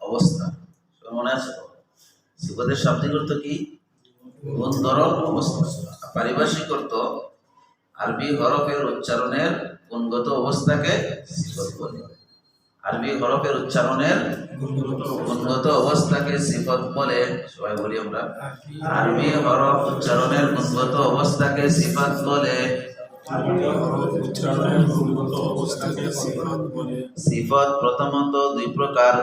অবস্থা। মনে আছে তো? সিফতের শাব্দিক অর্থ কি? গুণ, ধরন, অবস্থা। পারিভাষিক অর্থ আরবি হরফের উচ্চারণের গুণগত অবস্থাকে সিফত বলে। আরবি হরফের উচ্চারণের গুণগত অবস্থাকে সিফত বলে। সবাই বলি আমরা, আরবি হরফ উচ্চারণের গুণগত অবস্থাকে সিফত বলে। সিফত প্রথমত দুই প্রকার,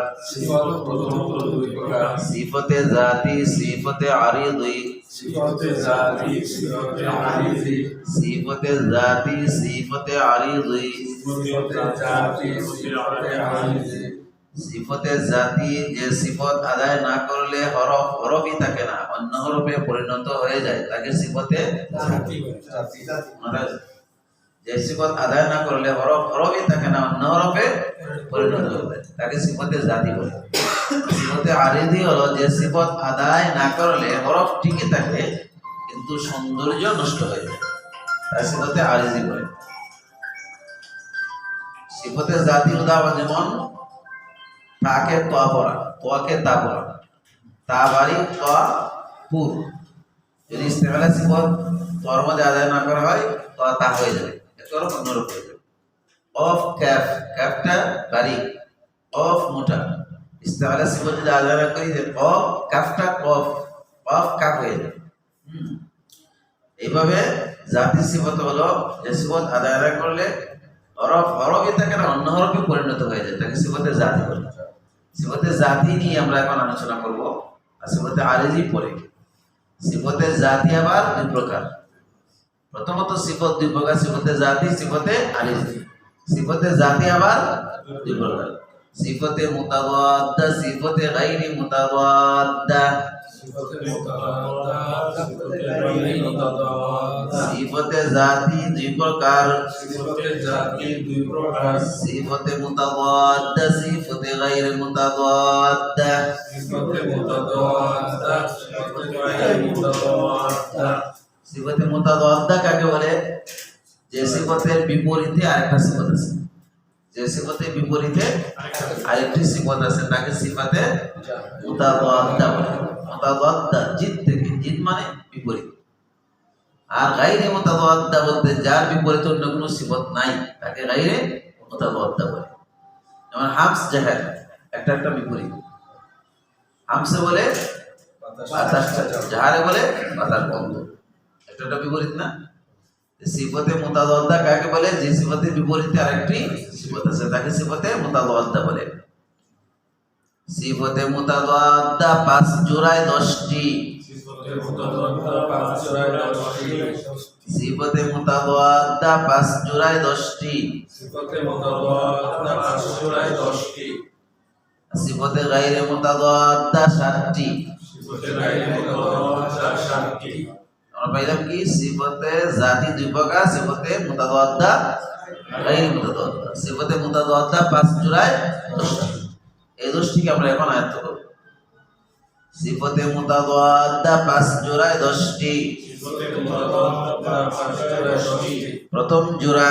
সিফতে জাতি, সিফতে আরিদি। সিফতে জাতি, সিফতে আরিদি। সিফতে জাতি যে সিফত আদায় না করলে হরফই থাকে না, অন্য হরফে পরিণত হয়ে যায়, তাকে সিফতে জাতি বলে। যে সিফত আদায় না করলে হরফই থাকে না, অন্য হরফে পরিণত হয়ে যায়, তাকে সিফতে জাতি বলে। সিফতে আরিদি হলো যে সিফত আদায় না করলে হরফ ঠিকই থাকে কিন্তু সৌন্দর্য নষ্ট হয়ে যায়, তাই সিফতে আরিদি বলে। সিফতে জাতি উদাহরণ যেমন তাকে তা পড়া, তোয়াকে তা পড়া, তা বাড়ি তা পুর। যদি ইস্তেমালা সিফত তোর মধ্যে আদায় না করা হয় তো তা হয়ে যাবে, এরকম অন্যরূপ হয়ে যাবে। অফ ক্যাফ, ক্যাফটা বাড়ি, অফ মোটা। ইস্তেমালা সিফত যদি আদায় না করি অফ কাফটা কফ, অফ কাফ হয়ে যাবে। এইভাবে জাতি সিফত হলো যে সিফত আদায় না করলে হরফই থাকে না, অন্য হরফে পরিণত হয়ে যায়, তাকে সিফতে জাতি বলে। সিফতে জাতি নিয়ে আমরা এখন আলোচনা করব, আর সিফতে আরিজি পরে। সিফতে জাতি আবার দুই প্রকার। প্রথমত সিফত দুই প্রকার, সিফতে জাতি, সিফতে আরিজি। সিফতে জাতি আবার দুই প্রকার, সিফতে মুতাওয়াদ্দা, সিফতে গায়রি মুতাওয়াদ্দা। সিফতে জাতি দুই প্রকার, সিফতে মুতাওয়াদ্দা, সিফতে গায়রি মুতাওয়াদ্দা। সিফতে মুতাওয়াদ্দা কাকে বলে? যে সিফতের বিপরীতে আরেকটা সিফত আছে, যে সিফতের বিপরীতে আরেকটি সিফত আছে, তাকে সিফতে মুতাওয়াদ্দা বলে। মুতাওয়াদ্দা জিদ থেকে, জিদ মানে বিপরীত। আর গায়রে মুতাওয়াদ্দা বলতে যার বিপরীতে অন্য কোনো সিফত নাই, তাকে গায়রে মুতাওয়াদ্দা বলে। যেমন হামস জাহার, একটা একটা বিপরীত। হামসে বলে বাতাসটা, জাহারে বলে বাতাস বন্ধ, একটা একটা বিপরীত না? সিফতে মুতাওয়াদ্দা কাকে বলে? যে সিফতের বিপরীতে আরেকটি সিফত আছে, তাকে সিফতে মুতাওয়াদ্দা বলে। সিফতে মুতাওয়াদ্দা 5 জোড়ায় 10টি। সিফতে মুতাওয়াদ্দা 5 জোড়ায় 10টি। সিফতে গায়রে মুতাওয়াদ্দা 7টি। আমরা পাইলাম কি? সিফতে জাতি দুই প্রকার, সিফতে মুতাওয়াদ্দা, গায়রে মুতাওয়াদ্দা। সিফতে মুতাওয়াদ্দা 5 জোড়ায় 10টি। এই 10টিকে আমরা এখন আয়ত্ত করব। সিফতে মুতাওয়াদ্দা 5 জোড়ায় 10টি। প্রথম জোড়া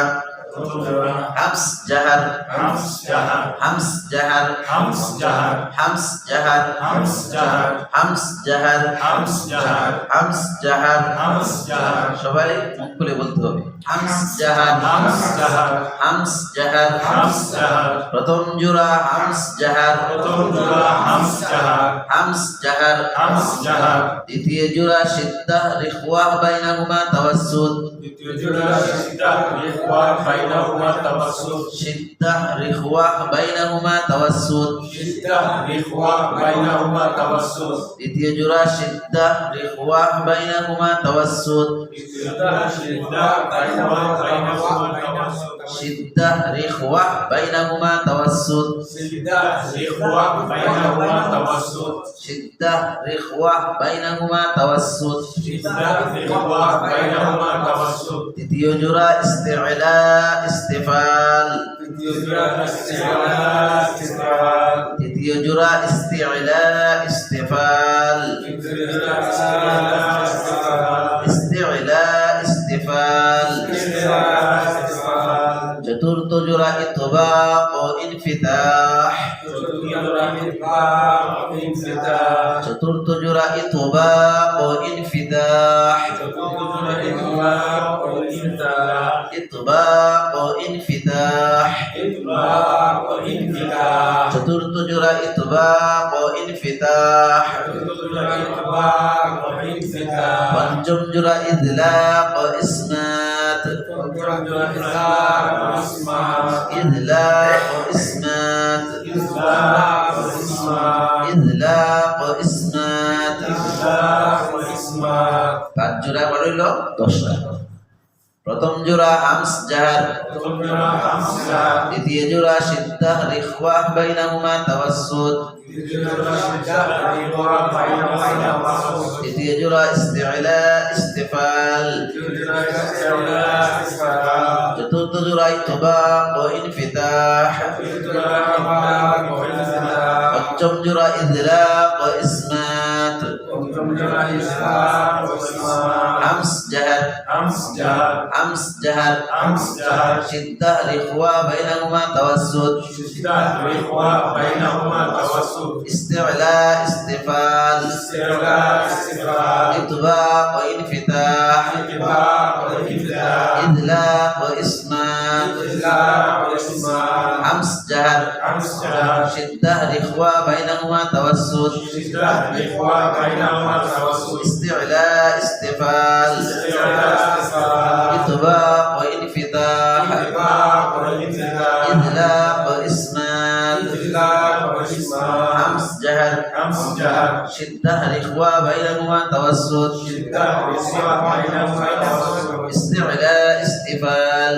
হামস জাহার, হামস জাহার, হামস জাহার, হামস জাহার, হামস জাহার, হামস জাহার, হামস জাহার, হামস জাহার, হামস জাহার, হামস জাহার। সবাই মুখ খুলে বলতে হবে, হামস জাহার, হামস জাহার, হামস জাহার, হামস জাহার। প্রথম জোড়া হামস জাহার, প্রথম জোড়া হামস জাহার, হামস জাহার, হামস জাহার। দ্বিতীয় জোড়া শিদ্দা রিখওয়া বাইনাহুমা তাওয়াসসুত, দ্বিতীয় জোড়া শিদ্দা রিখওয়া বাইনাহুমা তাওয়াসসুত, শিদ্দা রিখওয়া বাইনাহুমা তাওয়াসসুত, শিদ্দা রিখওয়া বাইনাহুমা তাওয়াসসুত। দ্বিতীয় জোড়া শিদ্দা রিখওয়া বাইনাহুমা তাওয়াসসুত, শিদ্দা রিখওয়া বাইনাহুমা তাওয়াসসুত, শিদ্দা রিখওয়া বাইনাহুমা তাওয়াসসুত, শিদ্দা রিখওয়া বাইনাহুমা তাওয়াসসুত, শিদ্দা রিখওয়া বাইনাহুমা তাওয়াসসুত। তৃতীয় জোড়া ইস্তি'লা ইস্তিফাল, তৃতীয় জোড়া ইস্তি'লা ইস্তিফাল, তৃতীয় জোড়া ইস্তি'লা ইস্তিফাল, ইস্তি'লা ইস্তিফাল। চতুর্থ জোড়া ইতবাক ও ইনফিতাহ, চতুর্থ চতুর্থ জোড়া ইতবাক ও ইনফিতাহ ইতবাক ও ইনফিতাহ চতুর্থ জোড়া ইতবাক ও ইনফিতাহ পঞ্চম জোড়া ইদলাক ও ইসমাত ইদলাক ও ইসমাত ইদলাক ও ইসমাত পাঁচ জোড়া বলিল 10টা প্রথম জোড়া হামস জাহার দ্বিতীয় জোড়া সিদ্দাহ রিখওয়া বাইনাহুমা তাওয়াসসুত তৃতীয় জোড়া ইস্তিলা ইস্তিফাল চতুর্থ জোড়া ইতবাক ও ইনফিতাহ পঞ্চম জোড়া ইদলাক ও ইসমাত হামস জাহার সিদ্দাহ রিখওয়া বাইনাহুমা তাওয়াসসুত ইস্তিলা ইস্তিফাল ইতবাক ও ইনফিতাহ ইদলাক ও ইসমাত হামস জাহার সিদ্দাহ রিখওয়া বাইনাহুমা তাওয়াসসুত ইস্তিলা ইস্তিফাল ইতবাক ও ইনফিতাহ ইদলাক ও ইসমাত হামস জাহার সিদ্দাহ রিখওয়া বাইনাহুমা তাওয়াসসুত ইস্তিলা ইস্তিফাল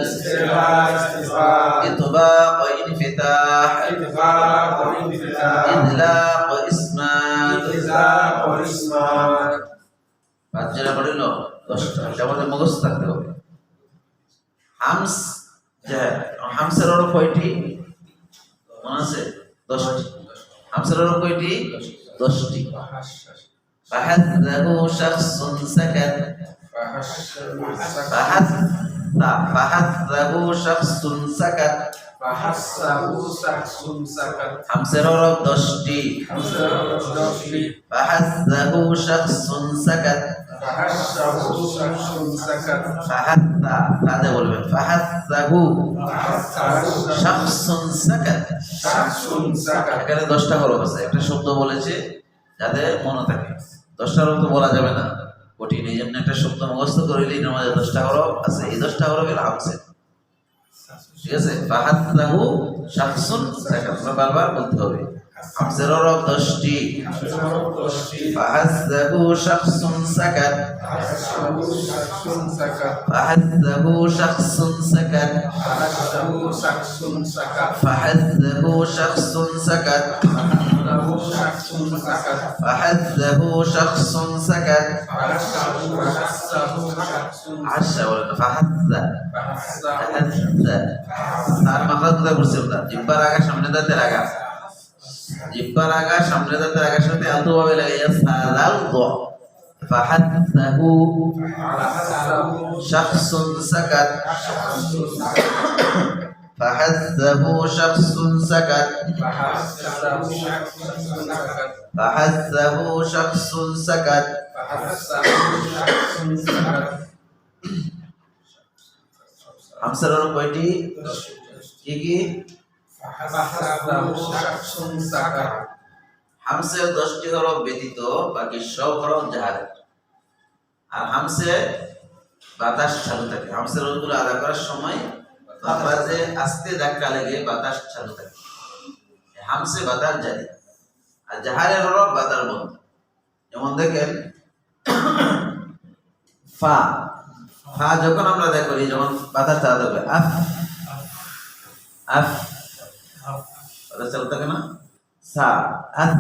ইতবাক ও ইনফিতাহ ইদলাক ও ইসমাত পাঁচ জোড়া পড়িল 10টা এটা আমাদের মুখস্থ থাকতে হবে হামস জাহার হামসের অর্থ কয়টি মনে আছে 10টি হামসের অর্থ কয়টি 10টি ফাহাদাহু শাখসুন সাকাত ফাহাদাহু শাখসুন সাকাত হামসের অর্থ 10টি ফাহাদাহু শাখসুন সাকাত ফাহাদা তাতে বলবেন ফাহাদাহু শাখসুন সাকাত এখানে 10টা হরফ আছে একটা শব্দ বলেছে যাতে মনে থাকে 10টার অর্থ বলা যাবে না কঠিন এই জন্য একটা শব্দ মুখস্থ করিলেই নামাজে 10টা হরফ আছে এই 10টা হরফের হামসে ঠিক আছে ফাহাদাহু শাখসুন সাকাত বারবার বলতে হবে হামসের অর্থ 10টি ফাহাদাহু শাখসুন সাকাত ফাহাদাহু শাখসুন সাকাত ফাহাদাহু শাখসুন সাকাত ফাহাদাহু শাখসুন সাকাত আশা বলেন ফাহাদা তার মাখরাজ কোথায় বলছে ওটা জিহ্বার আগা সামনে দাঁতের আগা জিহ্বার আগা সামনে দাঁতের আগার সাথে আলতো ভাবে লাগাইয়া সালাল দ ফাহাদাহু শাখসুন সাকাত ফাহাদাহু শাখসুন সাকাত ফাহাদাহু শাখসুন সাকাত হামসার অর্থ কয়টি কি কি হামসের 10টি হরফ ব্যতীত বাকি সব হরফ জাহার আর হামসে বাতাস চালু থাকে হামসের হরফগুলো আদা করার সময় আওয়াজে আস্তে ধাক্কা লেগে বাতাস চালু থাকে হামসে বাতাস জারি আর জাহারের হরফ বাতাস বন্ধ যেমন দেখেন ফা ফা যখন আমরা দেখি যখন বাতাস চালু থাকবে আফ আফ বাতাস চালু থাকে না সা আত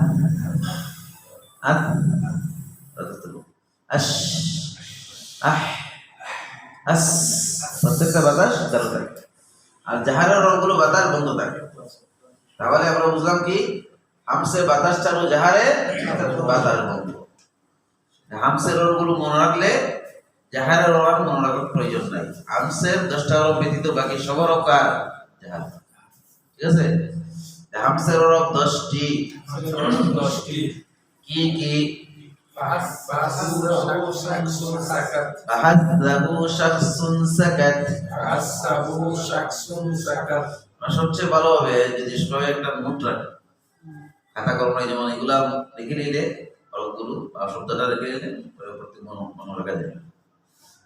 আত বাতাস চালু আশ আহ আস প্রত্যেকটা বাতাস চালু থাকে আর জাহারের রঙগুলো বাতাস বন্ধ থাকে তাহলে আমরা বুঝলাম কি হামসে বাতাস চালু জাহারে বাতাস বন্ধ হামসের রঙগুলো মনে রাখলে জাহারের রং মনে রাখার প্রয়োজন নাই হামসের 10টা রং ব্যতীত বাকি সব রং কার জাহার ঠিক আছে হামসের হরফ 10টি। 10টি। কি কি? فحسبه شخص سكت فحسبه شخص سكت। فحسبه شخص سكت সবচেয়ে ভালো হবে যদি সবাই একটা নোট রাখে, খাতা কলমে, যেমন এগুলা লিখে নিলে হরফগুলো বা শব্দটা লিখে নিলে প্রত্যেক মনে রাখা যায়।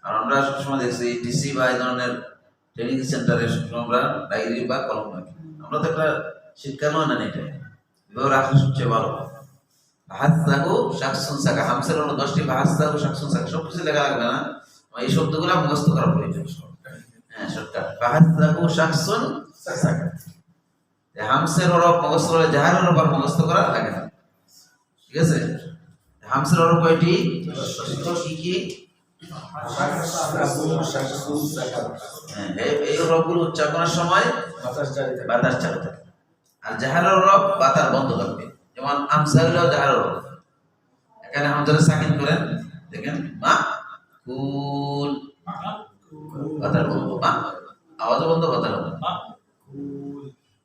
আর আমরা সবসময় দেখছি টিসি বা এই ধরনের ট্রেনিং সেন্টারে সবসময় আমরা ডায়েরি বা কলম রাখি। আমরা তো একটা শিক্ষানো না, এটা এভাবে রাখলে সবচেয়ে ভালো। হাসসাহু শাকসুন সাকা, হামসের হলো 10টি। হাসসাহু শাকসুন সাকা সবকিছু লেখা লাগবে না, এই শব্দগুলো মুখস্থ করা প্রয়োজন। হ্যাঁ, শর্টকাট। হাসসাহু শাকসুন সাকা। হামসের হরফ মুখস্থ করে জাহার হরফ আর মুখস্থ করা লাগে না, ঠিক আছে? হামসের হরফ কয়টি? কি কি? فحسبه شخص سكت হ্যাঁ, এই হরফগুলো উচ্চারণের সময় বাতাস চালু থাকে, আর জাহারের হরফ বাতাস বন্ধ থাকবে। যেমন হামসা হলো জাহার হরফ, এখানে হামজারে সাকিন করেন, দেখেন মা কুল, বাতাস বন্ধ, মা আওয়াজ বন্ধ, বাতাস বন্ধ।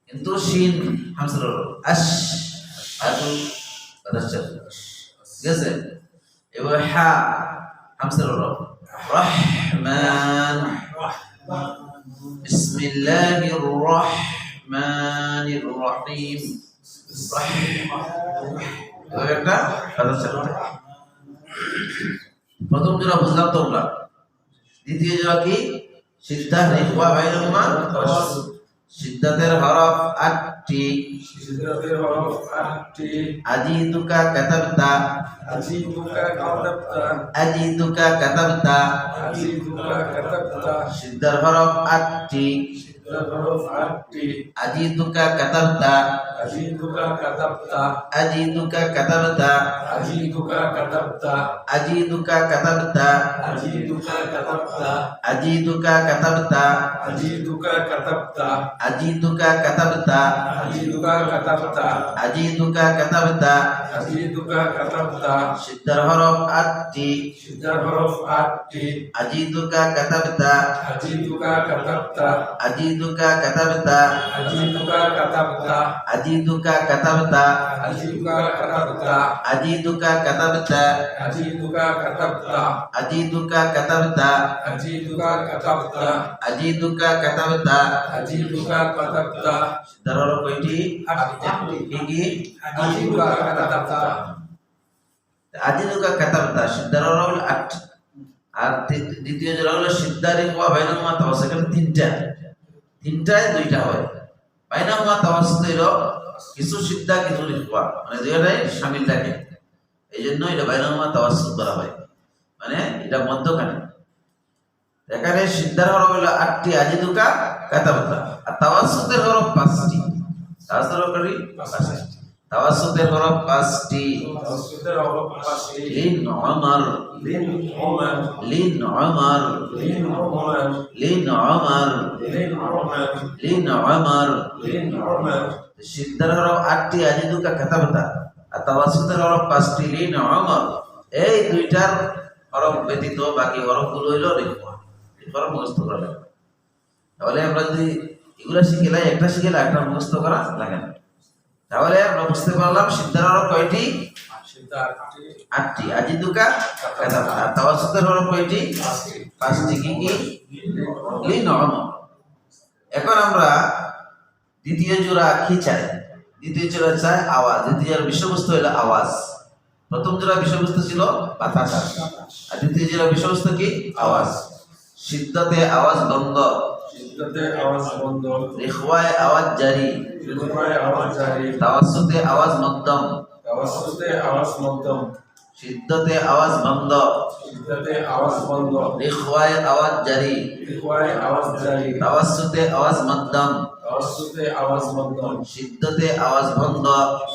কিন্তু শিন হামসার হরফ আশ, আতু বাতাস চালু, ঠিক আছে? এবার হা হামসার হরফ রহমান, বিসমিল্লাহির রহমানির রহিম। একটা বাতাস চালু থাকে। প্রথম জোড়া বুঝলাম তোমরা। দ্বিতীয় জোড়া কি? সিদ্ধা রিফা বাইনুমা তাওয়াসসুত। সিদ্ধাতের হরফ 8টি। সিদ্ধাতের হরফ 8টি। আজিদুকা কাতাবতা, আজিদুকা কাতাবতা, আজিদুকা কাতাবতা। আজিদুকা কাতাবতা। সিদ্ধার হরফ 8টি। সিদ্ধাতের হরফ 8টি। আজিদুকা কাতাবতা, আজিদুকা কাতাবতা, আজিদুকা কাতাবতা, আজিদুকা কাতাবতা, আজিদুকা কাতাবতা, আজিদুকা কাতাবতা, আজিদুকা কাতাবতা, আজিদুকা কাতাবতা, আজিদুকা কাতাবতা, আজিদুকা কাতাবতা, আজিদুকা কাতাবতা। আজিদুকা কাতাবতা। সিদ্ধার হরফ 8টি। সিদ্ধার হরফ 8টি। আজিদুকা কাতাবতা, আজিদুকা কাতাবতা, আজিদুকা কাতাবতা, আজিদুকা কাতাবতা, আজিদুকা কাতাবতা, আজিদুকা কাতাবতা, আজিদুকা কাতাবতা, আজিদুকা কাতাবতা, আজিদুকা কাতাবতা, আজিদুকা কাতাবতা, আজিদুকা কাতাবতা। আজিদুকা কাতাবতা। সিদ্ধার হরফ কয়টি? 8টি। কি কি? আজিদুকা কাতাবতা। আজিদুকা কাতাবতা সিদ্ধার হরফ হলো 8টি। আর দ্বিতীয় জোড়া হলো সিদ্ধা রিফা বাইনুমা তাওয়াসসুত। এখানে তিনটায় দুইটা হয়। বাইনুমা তাওয়াসসুত হলো কিছু সিদ্ধা কিছু রিফা, মানে দুইটাই শামিল থাকে, এই জন্য এটা বাইনুমা তাওয়াসসুত বলা হয়, মানে এটা মধ্যখানে। এখানে সিদ্ধার হরফ হলো 8টি, আজিদুকা কাতাবতা। আর তাওয়াসসুতের হরফ 5টি। তাওয়াসসুতের হরফ 5টি। তাওয়াসসুতের হরফ 5টি। লিন উমর, লিন উমর, লিন উমর, লিন উমর, লিন উমর, লিন উমর, লিন উমর। লিন উমর। সিদ্ধার হরফ 8টি, আজিদুকা কাতাবতা। আর তাওয়াসসুতের হরফ 5টি, লিন উমর। এই দুইটার হরফ ব্যতীত বাকি হরফগুলো হইল রিফা। রিফা মুখস্থ করা লাগবে। তাহলে আমরা যদি এগুলা শিখেলাই, একটা শিখেলে একটা মুখস্থ করা লাগে না। তাহলে আমরা বুঝতে পারলাম সিদ্ধার হরফ কয়টি? সিদ্ধা 8টি। 8টি। আজিদুকা কাতাবতা। আর তাওয়াসসুতের হরফ কয়টি? 5টি। 5টি। কি কি? লিন উমর। এখন আমরা দ্বিতীয় জোড়া কি চাই? দ্বিতীয় জোড়া চাই আওয়াজ। দ্বিতীয় জোড়ার বিষয়বস্তু হলো আওয়াজ। প্রথম জোড়া বিষয়বস্তু ছিল বাতাস, আর দ্বিতীয় জোড়া বিষয়বস্তু কি? আওয়াজ। সিদ্ধাতে আওয়াজ বন্ধ, সিদ্ধাতে আওয়াজ বন্ধ, রিখওয়ায় আওয়াজ জারি, রিখওয়ায় আওয়াজ জারি, তাওয়াসসুতে আওয়াজ মধ্যম, তাওয়াসসুতে আওয়াজ মধ্যম, সিদ্ধাতে আওয়াজ বন্ধ, সিদ্ধাতে আওয়াজ বন্ধ, রিখওয়ায় আওয়াজ জারি, রিখওয়ায় আওয়াজ জারি, তাওয়াসসুতে আওয়াজ মধ্যম, তাওয়াসসুতে আওয়াজ মধ্যম, সিদ্ধাতে আওয়াজ বন্ধ,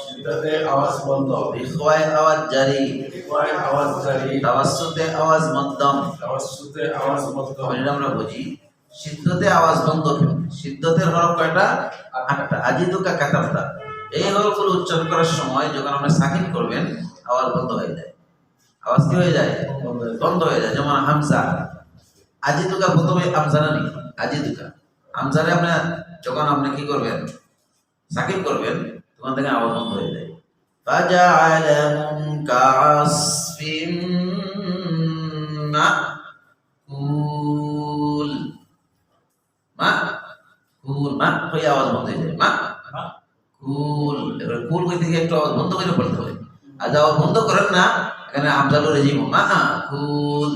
সিদ্ধাতে আওয়াজ বন্ধ, রিখওয়ায় আওয়াজ জারি, রিখওয়ায় আওয়াজ জারি, তাওয়াসসুতে আওয়াজ মধ্যম। তাওয়াসসুতে আওয়াজ মধ্যম। এটা আমরা বুঝি সিদ্ধতে আওয়াজ বন্ধ কেন? সিদ্ধতের হরফ কয়টা? 8টা। আজিদুকা কাতাবতা। এই হরফগুলো উচ্চারণ করার সময় যখন আমরা সাকিন করবেন আওয়াজ বন্ধ হয়ে যায়। আওয়াজ কি হয়ে যায়? বন্ধ হয়ে যায়। যেমন হামজা, আজিদুকা প্রথমে হামজা না নি, আজিদুকা হামজারে আপনি যখন আপনি কি করবেন সাকিন করবেন তখন থেকে আওয়াজ বন্ধ হয়ে যায় ফাজআলাহুম কাআসফিন মাকুল মাকুল মা হয়ে আওয়াজ বন্ধ হয়ে যায় কুল। এবার কুল হইতে গিয়ে একটু আওয়াজ বন্ধ করে পড়তে হবে। আর আওয়াজ বন্ধ করেন না, এখানে আমজালু রেজিম কুল,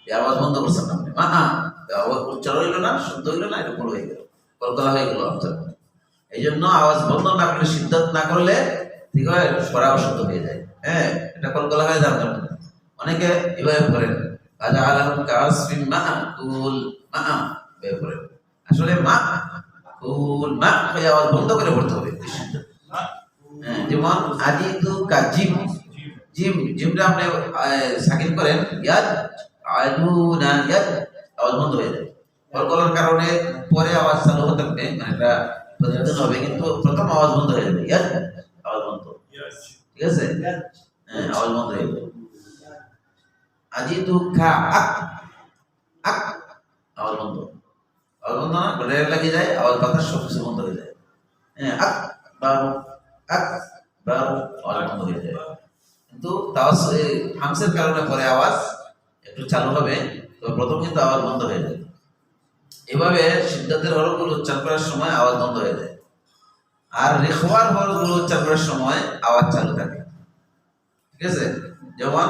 এই আওয়াজ বন্ধ করছেন আপনি আওয়াজ উচ্চারণ হইল না, শুদ্ধ হইল না, এটা ভুল হয়ে গেল, কলকলা হয়ে গেল আমজাল। এই জন্য আওয়াজ বন্ধ না করলে, সিদ্ধান্ত না করলে ঠিক হয়, পড়া অশুদ্ধ হয়ে যায়। হ্যাঁ, এটা কলকলা হয়ে যান। অনেকে এভাবে করেন কাজা আলাহুম কাসফিন মাকুল এভাবে করেন। আসলে কুল হয়ে আওয়াজ বন্ধ করে পড়তে হবে। যেমন আজিতু কাজিম, জিমটা আপনি সাকিন করেন ইয়াদ আলুনা, ইয়াদ আওয়াজ বন্ধ হয়ে যায়। কলকলার কারণে পরে আওয়াজ চালু হতে থাকবে, মানে এটা প্রতিদিন হবে, কিন্তু প্রথম আওয়াজ বন্ধ হয়ে যাবে। ইয়াদ আওয়াজ বন্ধ, ঠিক আছে? হ্যাঁ, আওয়াজ বন্ধ হয়ে যাবে। আজিতু কা আক আওয়াজ বন্ধ, আওয়াজ বন্ধ না করে লাগে যায়, আওয়াজ কথা সব কিছু বন্ধ হয়ে যায়। হ্যাঁ, আওয়াজ বন্ধ হয়ে যায়। কিন্তু হামসের কারণে পরে আওয়াজ একটু চালু হবে, তো প্রথম কিন্তু আওয়াজ বন্ধ হয়ে যায়। এভাবে সিদ্ধান্তের হরফগুলো উচ্চারণ করার সময় আওয়াজ বন্ধ হয়ে যায়, আর রেখওয়ার হরফগুলো উচ্চারণ করার সময় আওয়াজ চালু থাকে, ঠিক আছে? যেমন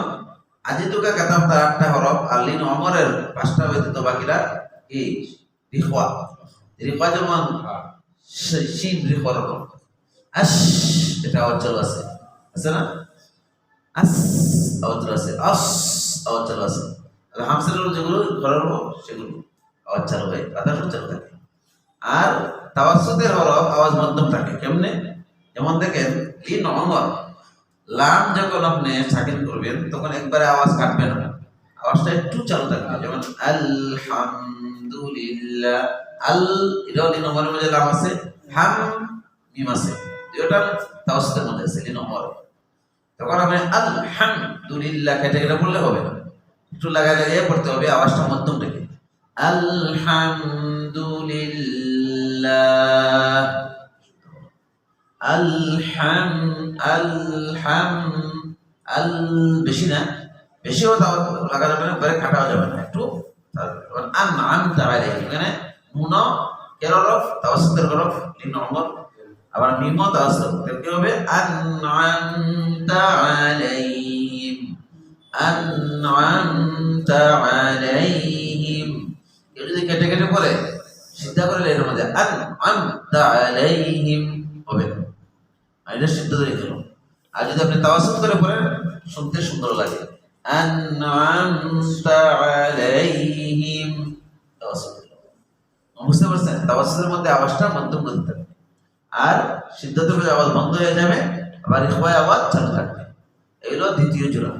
আজিতুকা কাতাম, তার 8টা হরফ, আর লিন অমরের 5টা ব্যতীত বাকিরা কি রিখওয়া। যেমন শিন রিখওয়ার হরফ, আশ এটা আওয়াজ চালু আছে না? আস আওয়াজ চালু আছে, আস আওয়াজ চালু আছে। আর হামসের যেগুলো হরফ সেগুলো আওয়াজ চালু হয়, আদার চালু থাকে। আর তাওয়াসসুতের হরফ আওয়াজ মধ্যম থাকে। কেমনে? যেমন দেখেন লিন অমর, লাম যখন আপনি সাকিন করবেন তখন একবারে আওয়াজ কাটবে না, আওয়াজটা একটু চালু থাকবে। যেমন আলহামদুলিল্লাহ, আল এটাও লিন অমরের মধ্যে লাম আছে, হাম মিম আছে, এটা তাওয়াসসুতের মধ্যে আছে লিন অমর। তখন আপনি আলহামদুলিল্লাহ কেটে কেটে বললে হবে না, একটু লাগিয়ে পড়তে হবে, আওয়াজটা মধ্যম রেখে। আলহামদুলিল্লাহ, বেশি না, বেশিও লাগা যাবে না, পরে কাটাও যাবে না, একটু এখানে নুন কেরফ তাওয়াসসুতের হরফ লিন অমর, আবার মিম তাওয়াসসুত কি হবে? আনআমতা আলাইহিম, আনআমতা আলাইহিম। কেউ যদি কেটে কেটে বলে, সিদ্ধা করে এর মধ্যে আনআমতা আলাইহিম হবে, এটা সিদ্ধ করে গেল। আর যদি আপনি তাওয়াসসুত করে পড়েন, শুনতে সুন্দর লাগে, আনআমতা আলাইহিম, তাওয়াসসুত। বুঝতে পারছেন? তাওয়াসসুতের মধ্যে আওয়াজটা মধ্যম করতে হবে, আর সিদ্ধান্তের আওয়াজ বন্ধ হয়ে যাবে, আবার ইখওয়ায় আওয়াজ চালু থাকবে। এগুলো দ্বিতীয় জোড়া,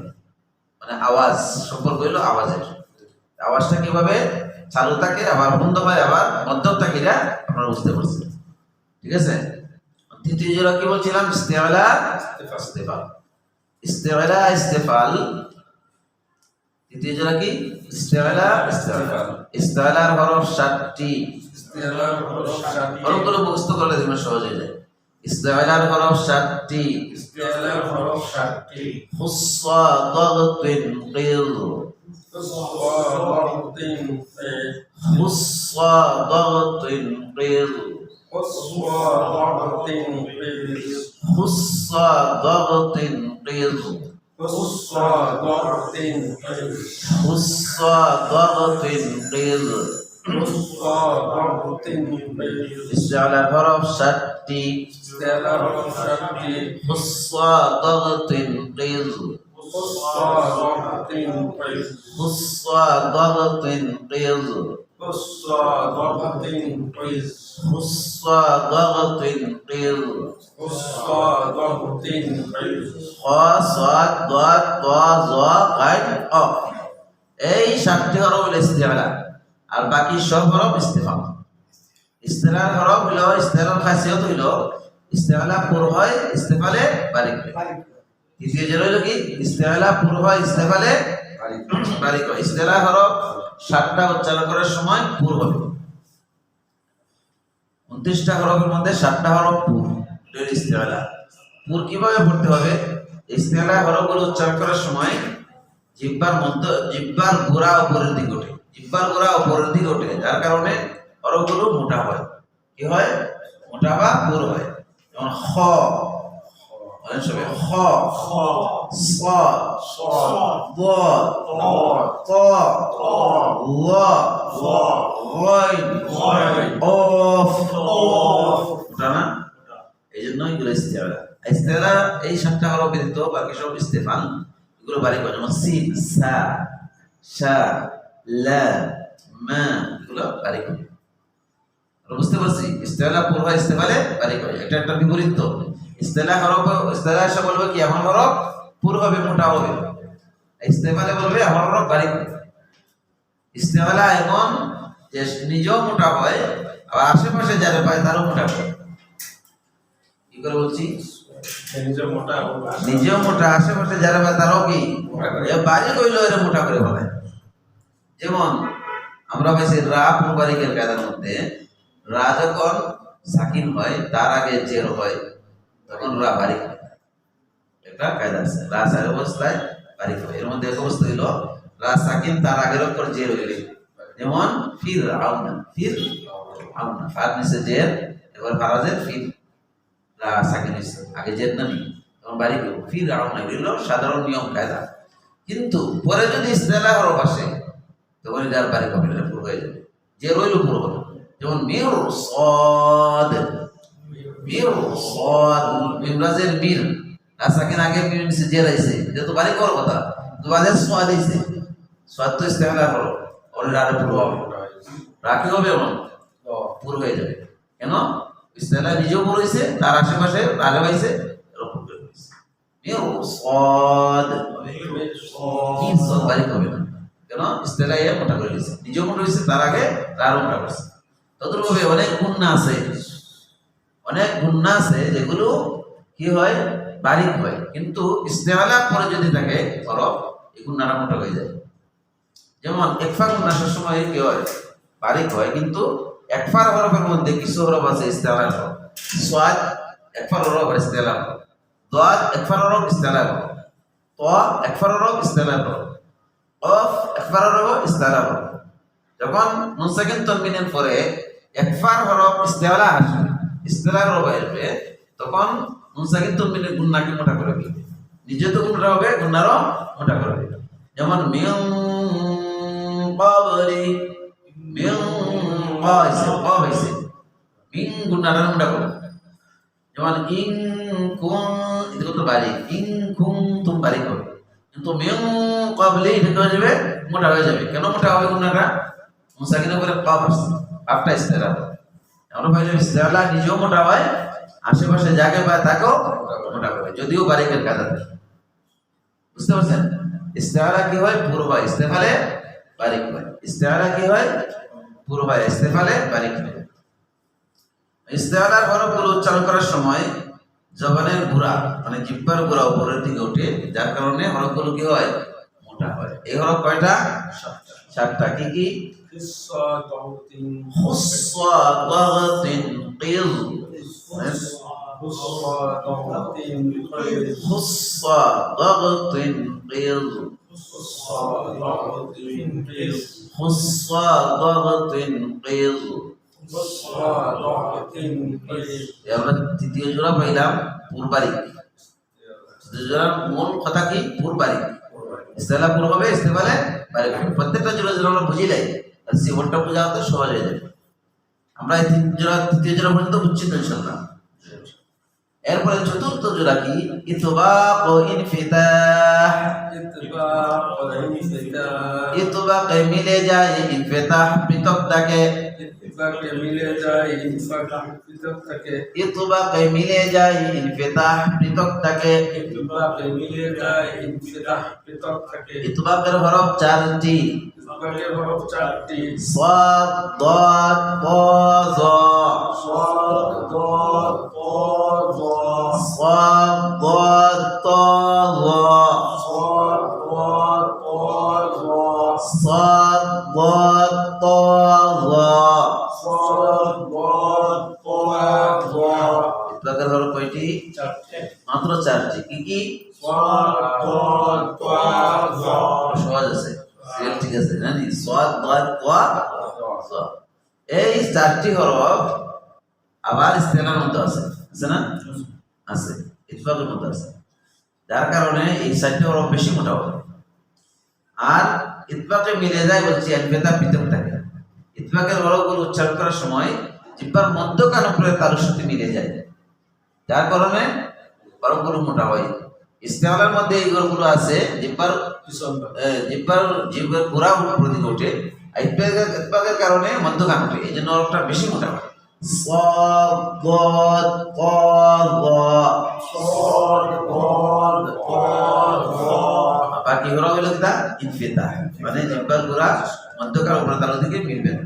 মানে আওয়াজ সম্পর্ক হইলো আওয়াজের। আওয়াজটা কিভাবে চালু থাকে, আবার বন্ধ হয়, আবার মধ্যম থাকে, এটা আপনারা বুঝতে পারছেন, ঠিক আছে? তৃতীয় জোড়া কি বলছিলাম? ইস্তিআলা ইস্তিফাল, ইস্তিআলা ইস্তিফাল। তৃতীয় জোড়া কি? ইস্তিআলা ইস্তিফাল। ইস্তিআলার হরফ 7টি, হরফগুলো মুখস্থ করলে দেখবেন সহজ হয়ে যায়। ইস্তিআলার হরফ 7টি, খুস্সা দাগতিন কিল, খুস্সা দাগতিন কিল, খুস্সা দাগতিন কিল, খুস্সা দাগতিন কিল। ইস্তিআলার হরফ 7টি, খুস্সা দাগতিন কিল, খুস্সা দাগতিন কিল, খুস্সা দাগতিন কিল। এই 7টি হরফ হলো ইস্তিআলা, আর বাকি সব হরফ ইস্তিফাল। ইস্তিআলার হরফ হলো, ইস্তিআলার খাসিয়ত হইল ইস্তিআলা পুরো হয়, ইস্তিফালে বারিক হয়। তৃতীয় যে হইল কি? ইস্তিআলা পুরো হয়, ইস্তিফালে বারিক হয়। ইস্তিআলা হরফ 7টা উচ্চারণ করার সময় পুরো হবে। 29টা হরফের মধ্যে 7টা হরফ পুরো, এটা ইস্তেআলা। পুর কিভাবে পড়তে হবে? ইস্তেআলা হরফগুলো উচ্চারণ করার সময় জিহ্বার গোড়া উপরের দিকে ওঠে, জিহ্বার গোড়া উপরের দিকে ওঠে, যার কারণে হরফগুলো মোটা হয়। কি হয়? মোটা বা পুর হয়। যেমন খ, অনেক সময় খ, صاد ضاد ط ظ غين قاف ওটা না? এই জন্য এগুলো ইস্তেআলা। ইস্তেআলা এই সাতটা হরফ ব্যতীত বাকি সব ইস্তেফাল, এগুলো বাড়ি করে। যেমন সিন, সা, শা, লা, মা, এগুলো বাড়ি করে। বুঝতে পারছি? ইস্তেআলা পুর হয়, ইস্তেফালে বাড়ি করে। এটা একটা বিপরীত। তো ইস্তেলা হরফ, ইস্তেলা এসে বলবে কি আমার হরফ পুর হবে, মোটা হবে। ইস্তেফালে বলবে আমার হরফ বাড়ি হবে। ইস্তেফালা এমন যে নিজেও মোটা হয়, আবার আশেপাশে যারা পায় তারও মোটা হয়। কি করে বলছি? নিজে মোটা নিজেও মোটা, আশেপাশে যারা পায় তারাও কি বাড়ি কইলো এর মোটা করে বলে। যেমন আমরা বেশি রা পুরবারিকের কায়দার মধ্যে রা যখন সাকিন হয় তার আগে জের হয় তখন রা বারিক হয়। একটা কায়দা আছে, রা সাকিন অবস্থায় বারিক হয়। এর মধ্যে এক অবস্থা হইল রা সাকিন তার আগের অক্ষর জের হইলে, যেমন ফির আউনা, ফির আউনা, ফার নিচে জের, এবার ফারাজের ফির, রা সাকিন হইছে আগে জের না নি, তখন বারিক হইল ফির আউনা। এগুলো সাধারণ নিয়ম কায়দা। কিন্তু পরে যদি ইস্তেলা হরফ আসে তখন এটা আর বারিক হবে না, পুরো হয়ে যাবে, জের হইল পুরো হবে। যেমন মির সাদ, মির সাদ, মিমরাজের মির, রাসাকিন আগে মির নিচে জের আইছে, এটা তো বাড়ি করার কথা, তো বাদে সাদ আইছে, সাদ তো ইস্তেলা হলো, ওর আর পুরো হবে, রাখি হবে এমন পুরো হয়ে যাবে। কেন? ইস্তেলা নিজেও পুরো হইছে, তার আশেপাশে আগে পাইছে, এরকম পুরো হইছে। মির সাদ, কি সাদ বাড়ি হবে না, কেন? ইস্তেলা ইয়া মোটা করে দিয়েছে, নিজেও মোটা হইছে, তার আগে তারও মোটা করছে। তদ্রুপভাবে অনেক গুণনা আছে, অনেক গুণনা আছে যেগুলো কি হয় বারিক হয়, কিন্তু ইস্তেআলা পরে যদি থাকে হরফ এই গুণনাটা মোটা হয়ে যায়। যেমন একফা গুণনা সময় কি হয় বারিক হয়, কিন্তু একফার হরফের মধ্যে কিছু হরফ আছে ইস্তেআলা হরফ। সাদ একফার হরফ ইস্তেআলা হরফ, দাদ একফার হরফ ইস্তেআলা হরফ, তা একফার হরফ ইস্তেআলা হরফ, কফ একফার হরফ ইস্তেআলা হরফ। যখন নুন সাকিন তানবিনের পরে একফার হরফ ইস্তেআলা আসবে, ইস্তেআলা হরফ আসবে, তখন নুন সাকিন তানবিনের গুণনাকে মোটা করে দিবে, নিজে তো মোটা হবে, গুণনারও মোটা করে দিবে। যেমন মিন ক্বাবলি, মিন ক্বাইসে, ক হইছে, মিন গুণনাটা মোটা করে। যেমন ইন কুন, এটা তো বারিক, ইন কুনতুম বারিক হবে, কিন্তু মিন ক্বাবলি এটা হয়ে যাবে মোটা হয়ে যাবে। কেন মোটা হবে? গুণনাটা মুসাকিনের পরে কাফ আসছে, কাফটা ইস্তেআলা। আমরা ভাইলে ইস্তেআলা নিজেও মোটা হয়, আশেপাশে যাকে পায় তাকেও মোটা করে, যদিও বারিকের কায়দা থাকে। বুঝতে পারছেন? ইস্তেআলা কি হয়? পুরো হয়, ইস্তেফালে বারিক হয়। ইস্তেআলা কি হয়? পুরো হয়, ইস্তেফালে বারিক হয়। ইস্তেআলার হরফগুলো উচ্চারণ করার সময় জবানের গোড়া মানে জিহ্বার গোড়া উপরের দিকে ওঠে, যার কারণে হরফগুলো কি হয়? মোটা হয়। এই হরফ কয়টা? সাতটা। কি কি? خصة ضغط خصة ضغط قض، خصة ضغط قيد خصة ضغط قض، خصة ضغط قيد خصة ضغط قض। خصة ضغط قيد আমরা তৃতীয় জোড়া পাইলাম পূর্বারিক। তৃতীয় জোড়ার মূল কথা কি? পূর্বারিক। ইস্তেলা পুরো হবে, ইস্তেফালে বারিক হবে। প্রত্যেকটা জোড়া যেন আমরা বুঝিলাই আর জীবনটা বোঝা হতে সহজ হয়ে যাবে। আমরা এই তৃতীয় জোড়া পর্যন্ত বুঝছি তো ইনশাআল্লাহ। এরপরে চতুর্থ জোড়া কি? ইতবাক ও ইনফিতাহ। اتباع والانفتاح ইতবাক মিলে যায়, ইনফিতাহ পৃথক থাকে। اتباع মিলে যায় ইনফাতাহ পৃথক থাকে ইতবাক মিলে যায়, ইনফিতাহ পৃথক থাকে। اتباع মিলে যায় ইনফাতাহ পৃথক থাকে ইতবাকের হরফ চারটি: ইতবাকের হরফ চারটি: সাদ, দাদ, তা, যা। সাদ, দাদ, তা, যা। সাদ, দাদ, তা, যা। সাদ, দাদ, তা, যা। সাদ, দাদ, তা, যা। সাদ, দাদ, তা, যা। ইতবাকের হরফ কয়টি? সহজ আছে, ঠিক আছে জানি সাদ দাল ওয়া য। এই চারটি হরফ আবার ইস্তেনার মধ্যে আছে না? আছে, ইতফাকের মধ্যে আছে, যার কারণে এই চারটি হরফ বেশি মোটা হবে। আর ইতফাকে মিলে যায় বলছি আলফেতা পৃথক থাকে। ইতফাকের হরফগুলো উচ্চারণ করার সময় জিহ্বার মধ্যখান উপরে তালুর সাথে মিলে যায়, যার কারণে হরফগুলো মোটা হয়। ইস্তেমালের মধ্যে এই হরফগুলো আছে জিহ্বার পুরা উপর দিকে ওঠে, ইতফাকের কারণে মধ্যখান ওঠে, এই জন্য হরফটা বেশি মোটা হয়। সাদ দাল qa বাকি হরফ হলো কিনা ইনফিতাহ, মানে জিহ্বার পুরা মধ্যখান উপরে তালুর দিকে মিলবে না,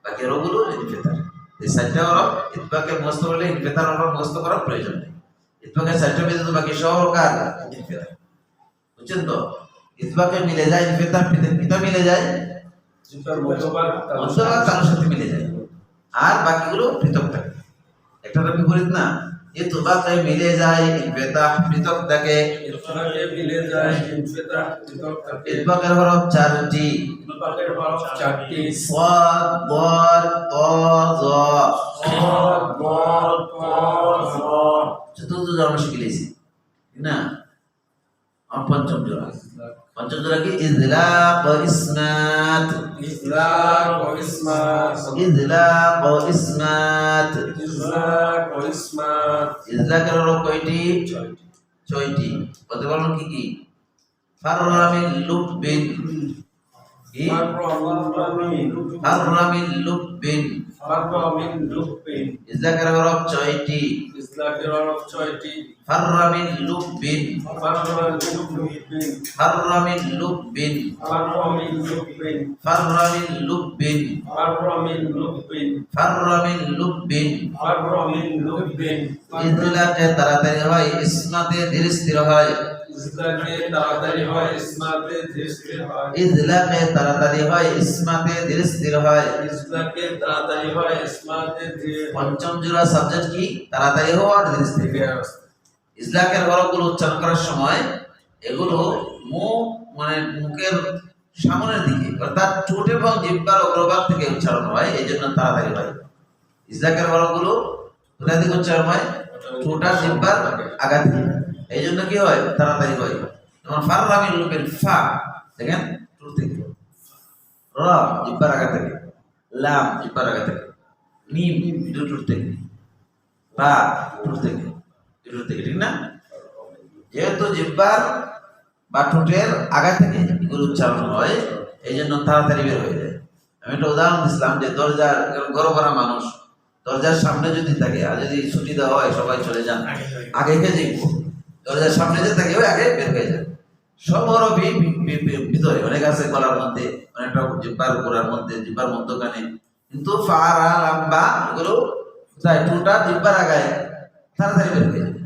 বাকি হরফগুলো ইনফিতাহ। এই চারটা হরফ ইতফাকে মুখস্থ করলে ইনফিতার হরফ মুখস্থ করার প্রয়োজন নেই। ইতফাকের চারটা ব্যতীত বাকি সব হরফ কার ইনফিতাহ, বুঝছেন তো? ইতফাকে মিলে যায় ইনফিতাহ পিতা মিলে যায় জিহ্বার মধ্যখান তালুর সাথে মিলে যায়, আর বাকিগুলো পৃথক থাকে। একটা বিপরীত না, ইতফাকে মিলে যায় ইনফিতাহ পৃথক থাকে। ইতফাকের হরফ চারটি, সাদ দাল তা য। চতুর্থ জোড়া আমরা শিখে নিয়েছি না? আর পঞ্চম জোড়া কি ইজলাক ও ইসমাত। ইজলাকের হরফ কয়টি? 6টি। বলতে পারবেন কি কি? ফাররামিল লুববিন, ইজলাকের হরফ 6টি। ফাররামিল লুববিন, ইজলাকে তাড়াতাড়ি হয়, ইসমাতে ধীরে স্থির হয়। ইজলাকে তাড়াতাড়ি হয়, ইসমাতে ধীরে স্থির হয়। পঞ্চম জোড়া সাবজেক্ট কি? তাড়াতাড়ি হওয়া আর ধীরে স্থির। ইজলাকের হরফগুলো উচ্চারণ করার সময় এগুলো মুখের সামনের দিকে অর্থাৎ ঠোঁট এবং জিহ্বার অগ্রভাগ থেকে উচ্চারণ হয়, এই জন্য তাড়াতাড়ি হয়। ইজলাকের হরফগুলো কোথা থেকে উচ্চারণ হয়? ঠোঁট আর জিহ্বার আগা থেকে, এই জন্য কি হয়? তাড়াতাড়ি হয়। যেমন ফাররামিল লুবেন, ফা দেখেন ঠোঁট থেকে, র জিহ্বার আগা থেকে, লাম জিহ্বার আগা থেকে, মিম ঠোঁট থেকে, বা ঠোঁট থেকে, ঠিক না? যেহেতু জিহ্বার বা ঠোঁটের আগা থেকে এগুলো উচ্চারণ হয়, এই জন্য তাড়াতাড়ি বের হয়ে যায়। আমি একটা উদাহরণ দিচ্ছিলাম যে দরজার গরম করা মানুষ দরজার সামনে যদি থাকে, আর যদি ছুটি দেওয়া হয় সবাই চলে যান, আগে গিয়ে দরজার সামনে যে থাকে ওই আগে বের হয়ে যায়। সব হরফই ভিতরে অনেক আছে, গলার মধ্যে অনেকটা, জিহ্বার গোড়ার মধ্যে, জিহ্বার মধ্যখানে, কিন্তু ফা রা লাম বা এগুলো তাই ঠোঁটা জিহ্বার আগায় তাড়াতাড়ি বের হয়ে যায়।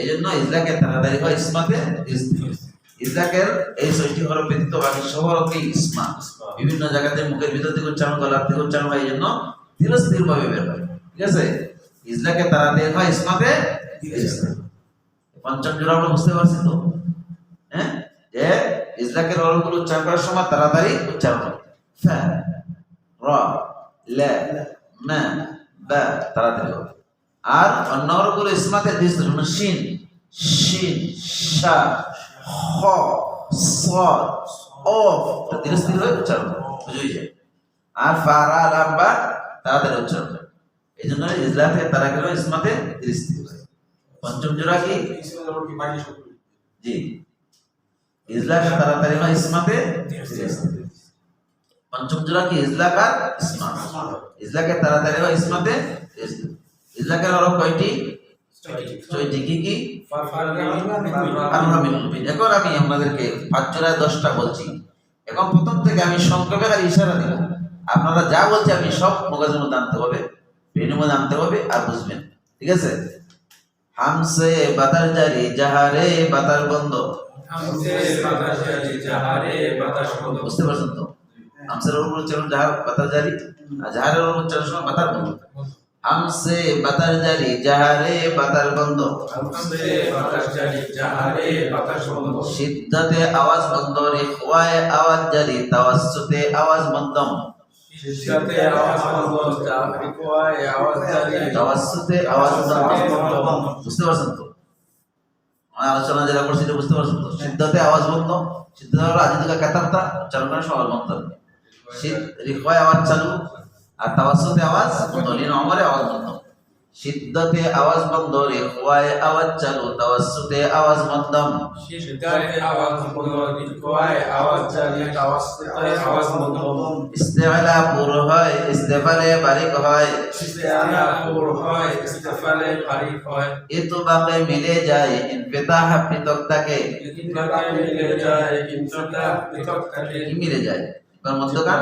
এই জন্য ইজলাকে তাড়াতাড়ি হয়, ইসমাতে ইজলাকের এই 6টি হরফ ব্যতীত বাকি সব হরফই ইসমা। বিভিন্ন জায়গাতে মুখের ভিতর থেকে উচ্চারণ, গলার থেকে উচ্চারণ হয়, এই জন্য ধীরে স্থির ভাবে বের হয়। ঠিক আছে? ইজলাকে তাড়াতাড়ি হয়, ইসমাতে ধীরে স্থির। পঞ্চম জোড়া আমরা বুঝতে পারছি তো? হ্যাঁ, যে ইজলাকের হরফগুলো উচ্চারণ করার সময় তাড়াতাড়ি উচ্চারণ হয়। ফা, রা, লা, মা, বা তাড়াতাড়ি হবে। আর অন্য হরফগুলো ইসমাতে ধীরে স্থির, যেমন শিন, শা, খ, সাদ, অফ ধীরে স্থির হয়ে উচ্চারণ হয়, বুঝে যায়। আর ফা, রা, লাম, বা তাড়াতাড়ি উচ্চারণ হয়, এই জন্য ইজলাকে তাড়াতাড়ি হয়, ইসমাতে ধীরে স্থির হয়। পঞ্চম জোড়া কি? জি, ইজলাকে তাড়াতাড়ি হয়, ইসমাতে ধীরে স্থির। পঞ্চম জোড়া কি? ইজলাক আর ইসমাত। ইজলাকে তাড়াতাড়ি হয়, ইসমাতে ধীরে স্থির। ইজলাকের হরফ কয়টি? 6টি। কি কি? এখন আমি আপনাদেরকে 5 জোড়ায় 10টা বলছি। এখন প্রথম থেকে আমি সংক্ষেপে আর ইশারা দেব, আপনারা যা বলছি আমি সব মগজের মধ্যে আনতে হবে, ব্রেনের মধ্যে আনতে হবে, আর বুঝবেন। ঠিক আছে? হামসে বাতার জারি, জাহারে বাতার বন্ধ। বুঝতে পারছেন তো? হামসের উপর উচ্চারণ জাহার বাতার জারি, আর জাহারের উপর উচ্চারণ সময় বাতার বন্ধ। হামসে বাতাস জারি জাহারে বাতাস বন্ধ হামসে বাতাস জারি জাহারে বাতাস বন্ধ সিদ্ধতে আওয়াজ বন্ধ রিখওয়ায়ে আওয়াজ জারি তাওয়াসসুতে আওয়াজ মধ্যম সিদ্ধাতে আওয়াজ বন্ধ রিকওয়ায়ে আওয়াজ জারি তাওয়াসসুতে আওয়াজ বন্ধ বুঝতে পারছেন তো আমার আলোচনা যেটা করছি এটা বুঝতে পারছেন তো সিদ্ধতে আওয়াজ বন্ধ সিদ্ধতে হলো আজিদুকা কাতারতা উচ্চারণ করে সবার বন্ধ রিখওয়ায়ে আওয়াজ চালু আর তাওয়াসসুতে আওয়াজ বন্ধ লিন আমরে আওয়াজ বন্ধ সিদ্ধতে আওয়াজ বন্ধ রিখওয়ায়ে আওয়াজ চালু তাওয়াসসুতে আওয়াজ মধ্যম সিদ্ধাতে আওয়াজ বন্ধ রিকওয়ায়ে আওয়াজ জারি তাওয়াসসুতে আওয়াজ বন্ধ ইস্তেআলা পুর হয় ইস্তেফালে বারিক হয় ইস্তিআলা পুর হয় ইস্তিফালে বারিক হয় ইতবাকে মিলে যায় ইনফিতাহ পৃথক থাকে ইনফিতাকে মিলে যায় ইনফিতাহ পৃথক থাকে কি মিলে যায় এবার মধ্যকার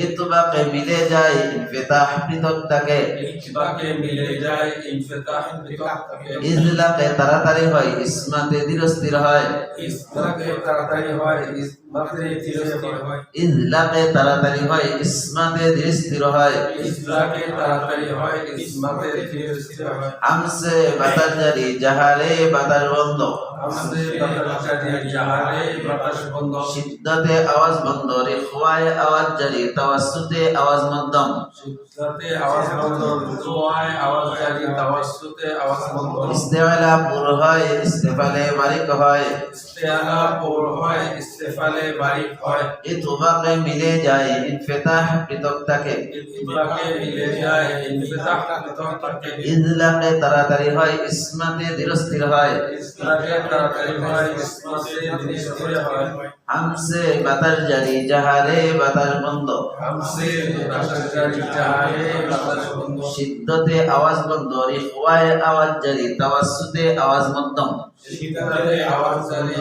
ইতবাকে মিলে যায় ইনফিতাহ পৃথক থাকে ইতবাকে মিলে যায় ইনফিতাহ পৃথক থাকে ইজলাকে তাড়াতাড়ি হয় ইসমাতে ধীরস্থির হয় ইসলাকে তাড়াতাড়ি হয় ইসমাতে ধীরস্থির হয় ইজলাকে তাড়াতাড়ি হয় ইসমাতে ধীরস্থির হয় ইসলাকে তাড়াতাড়ি হয় ইসমাতে ধীরস্থির হয় হামসে বাতাস জারি জাহারে বাতাস বন্ধ হামসে বাতাস জারি জাহারে বাতাস বন্ধ সিদ্ধতে আওয়াজ বন্ধ রিখওয়ায়ে আওয়াজ জারি তাওয়াসসুতে আওয়াজ মধ্যম সিদ্ধাতে আওয়াজ বন্ধ রিকওয়ায়ে আওয়াজ জারি তাওয়াসসুতে আওয়াজ বন্ধ ইস্তেআলা পুর হয় ইস্তেফালে বারিক হয় ইস্তিআলা পুর হয় ইস্তিফালে বারিক হয় ইতবাকে মিলে যায় ইনফিতাহ পৃথক থাকে ইতবাকে মিলে যায় ইনফিতাহ পৃথক থাকে ইজলাকে তাড়াতাড়ি হয় ইসমাতে ধীরস্থির হয় ইসলাকে তাড়াতাড়ি হয় ইসমাতে ধীরস্থির হয় হামসে বাতাস জারি জাহারে বাতাস বন্ধ হামসে বাতাস জারি জাহারে বাতাস বন্ধ সিদ্ধতে আওয়াজ বন্ধ রিখওয়ায়ে আওয়াজ জারি তাওয়াসসুতে আওয়াজ মধ্যম সিদ্ধাতে আওয়াজ জারি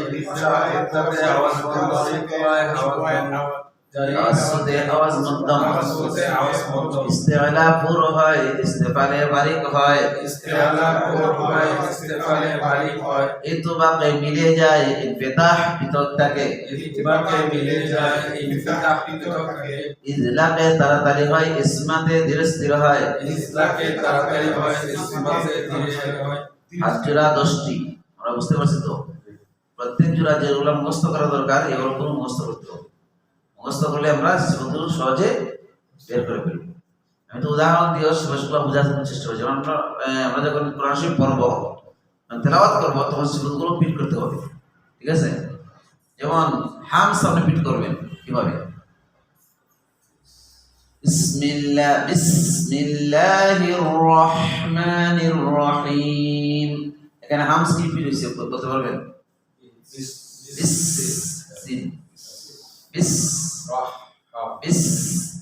সিদ্ধাতে আওয়াজ বন্ধ রিকওয়ায়ে আওয়াজ বন্ধ জারি তাওয়াসসুতে আওয়াজ মধ্যম তাওয়াসসুতে আওয়াজ বন্ধ ইস্তেআলা পুর হয় ইস্তেফালে বারিক হয় ইস্তিআলা পুর হয় ইস্তিফালে বারিক হয় ইতবাকে মিলে যায় ইনফিতাহ পৃথক থাকে ইতবাকে মিলে যায় ইনফিতাহ পৃথক থাকে ইজলাকে তাড়াতাড়ি হয় ইসমাতে ধীরস্থির হয় ইসলাকে তাড়াতাড়ি হয় ইসমাতে ধীরস্থির হয় হাত জোড়া 10টি আমরা বুঝতে পারছি তো প্রত্যেক জোড়া যেগুলো মুখস্থ করা দরকার এগুলো কোনো মুখস্থ করতে হবে মুখস্থ করলে আমরা সেগুলো সহজে বের করে ফেলব আমি তো উদাহরণ দিয়ে সেগুলো বোঝার চেষ্টা করছি যেমন আমরা যখন কোরআন শরীফ পড়ব তেলাওয়াত করবো তখন সেগুলো পিট করতে হবে ঠিক আছে যেমন হামস আপনি পিট করবেন কিভাবে বিসমিল্লাহির রহমানির রহিম এখানে হামস কি পিট হইছে বলতে পারবেন বিস সিন বিস বিস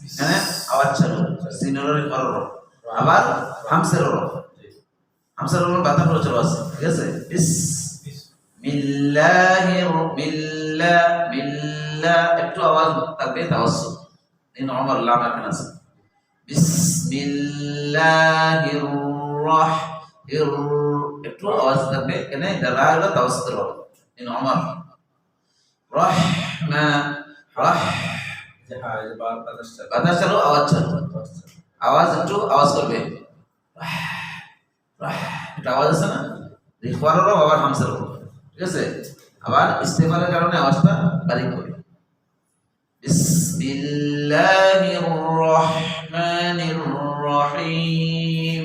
এখানে আওয়াজ চালু সিনের পর আবার হামসের র হামসের র বাতা করে চালু আছে ঠিক আছে বিস মিল্লা একটু আওয়াজ থাকবে তাওয়াসসুত এই নরমাল লাম এখানে আছে বিসমিল্লাহির রাহমানির একটু আওয়াজ থাকবে এখানে রা হলো তাওয়াসসুত র এই নরমাল রাহমা রাহ বাতাস চালু আওয়াজ চালু আওয়াজ একটু আওয়াজ করবে এটা আওয়াজ আছে না রিখওয়ারও আবার হামসার ঠিক আছে আবার ইস্তেফালের কারণে আওয়াজটা বারিক হবে বিসমিল্লাহির রহমানির রহিম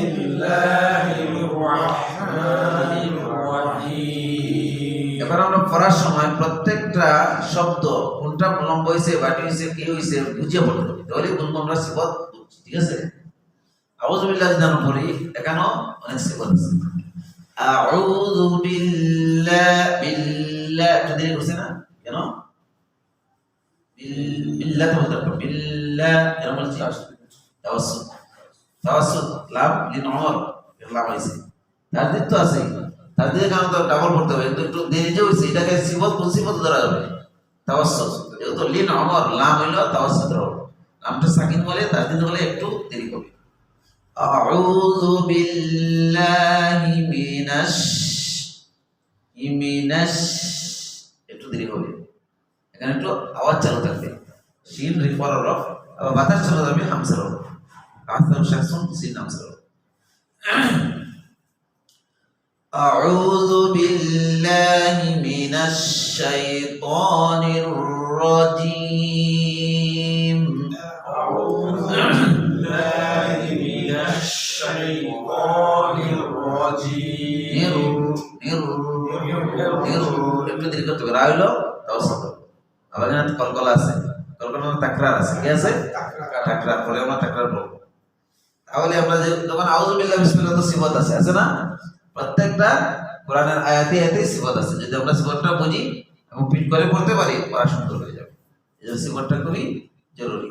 বিসমিল্লাহির রহমানির রহিম এবার আমরা পড়ার সময় প্রত্যেকটা শব্দ কোনটা লম্ব হয়েছে বাটি হয়েছে কি হয়েছে বুঝিয়ে পড়তে হবে তাহলে বলবো আমরা সিফত বুঝছি ঠিক আছে আউযু বিল্লাহি জানো পড়ি এখানেও অনেক সিফত আছে আউযু বিল্লাহ একটু দেরি করছে না কেন বিল্লাহ তো বলতে হবে বিল্লাহ এরকম বলছি তাওয়াসসুত তাওয়াসসুত লাম লিন উমর লাম হয়েছে তারদিক তো আছে তারদিকে কারণ তো ডাবল পড়তে হবে কিন্তু একটু দেরি যে হয়েছে এটাকে সিফত কোন সিফত ধরা যাবে তাওয়াসসুত যেহেতু লিন উমর লাম হইলো তাওয়াসসুত লামটা সাকিন বলে তারদিক হলে একটু দেরি হবে আউযু বিল্লাহি মিনাশ একটু দেরি হবে এখানে একটু আওয়াজ চালু থাকবে শিন রিফার রফ আবার বাতাস চলে যাবে হামসার উপর। আফতার শাকসুন সিন হামসার উপর। أعوذ بالله من الشيطان الرجيم أعوذ بالله من الشيطان الرجيم একটু দেরি করতে হবে রাইলো তাওসাত আবার এখানে কলকলা আছে কলকলা তাকরার আছে কি আছে তাকরার পরে আমরা তাকরার বলবো তাহলে আমরা যখন আউযু বিল্লাহি বিসমিল্লাহ তো সিফাত আছে না প্রত্যেকটা কোরআনের আয়াতে আয়াতে সিফাত আছে যদি আমরা সিফাতটা বুঝি এবং পিট করে পড়তে পারি পড়া সুন্দর হয়ে যাবে এই জন্য সিফাতটা খুবই জরুরি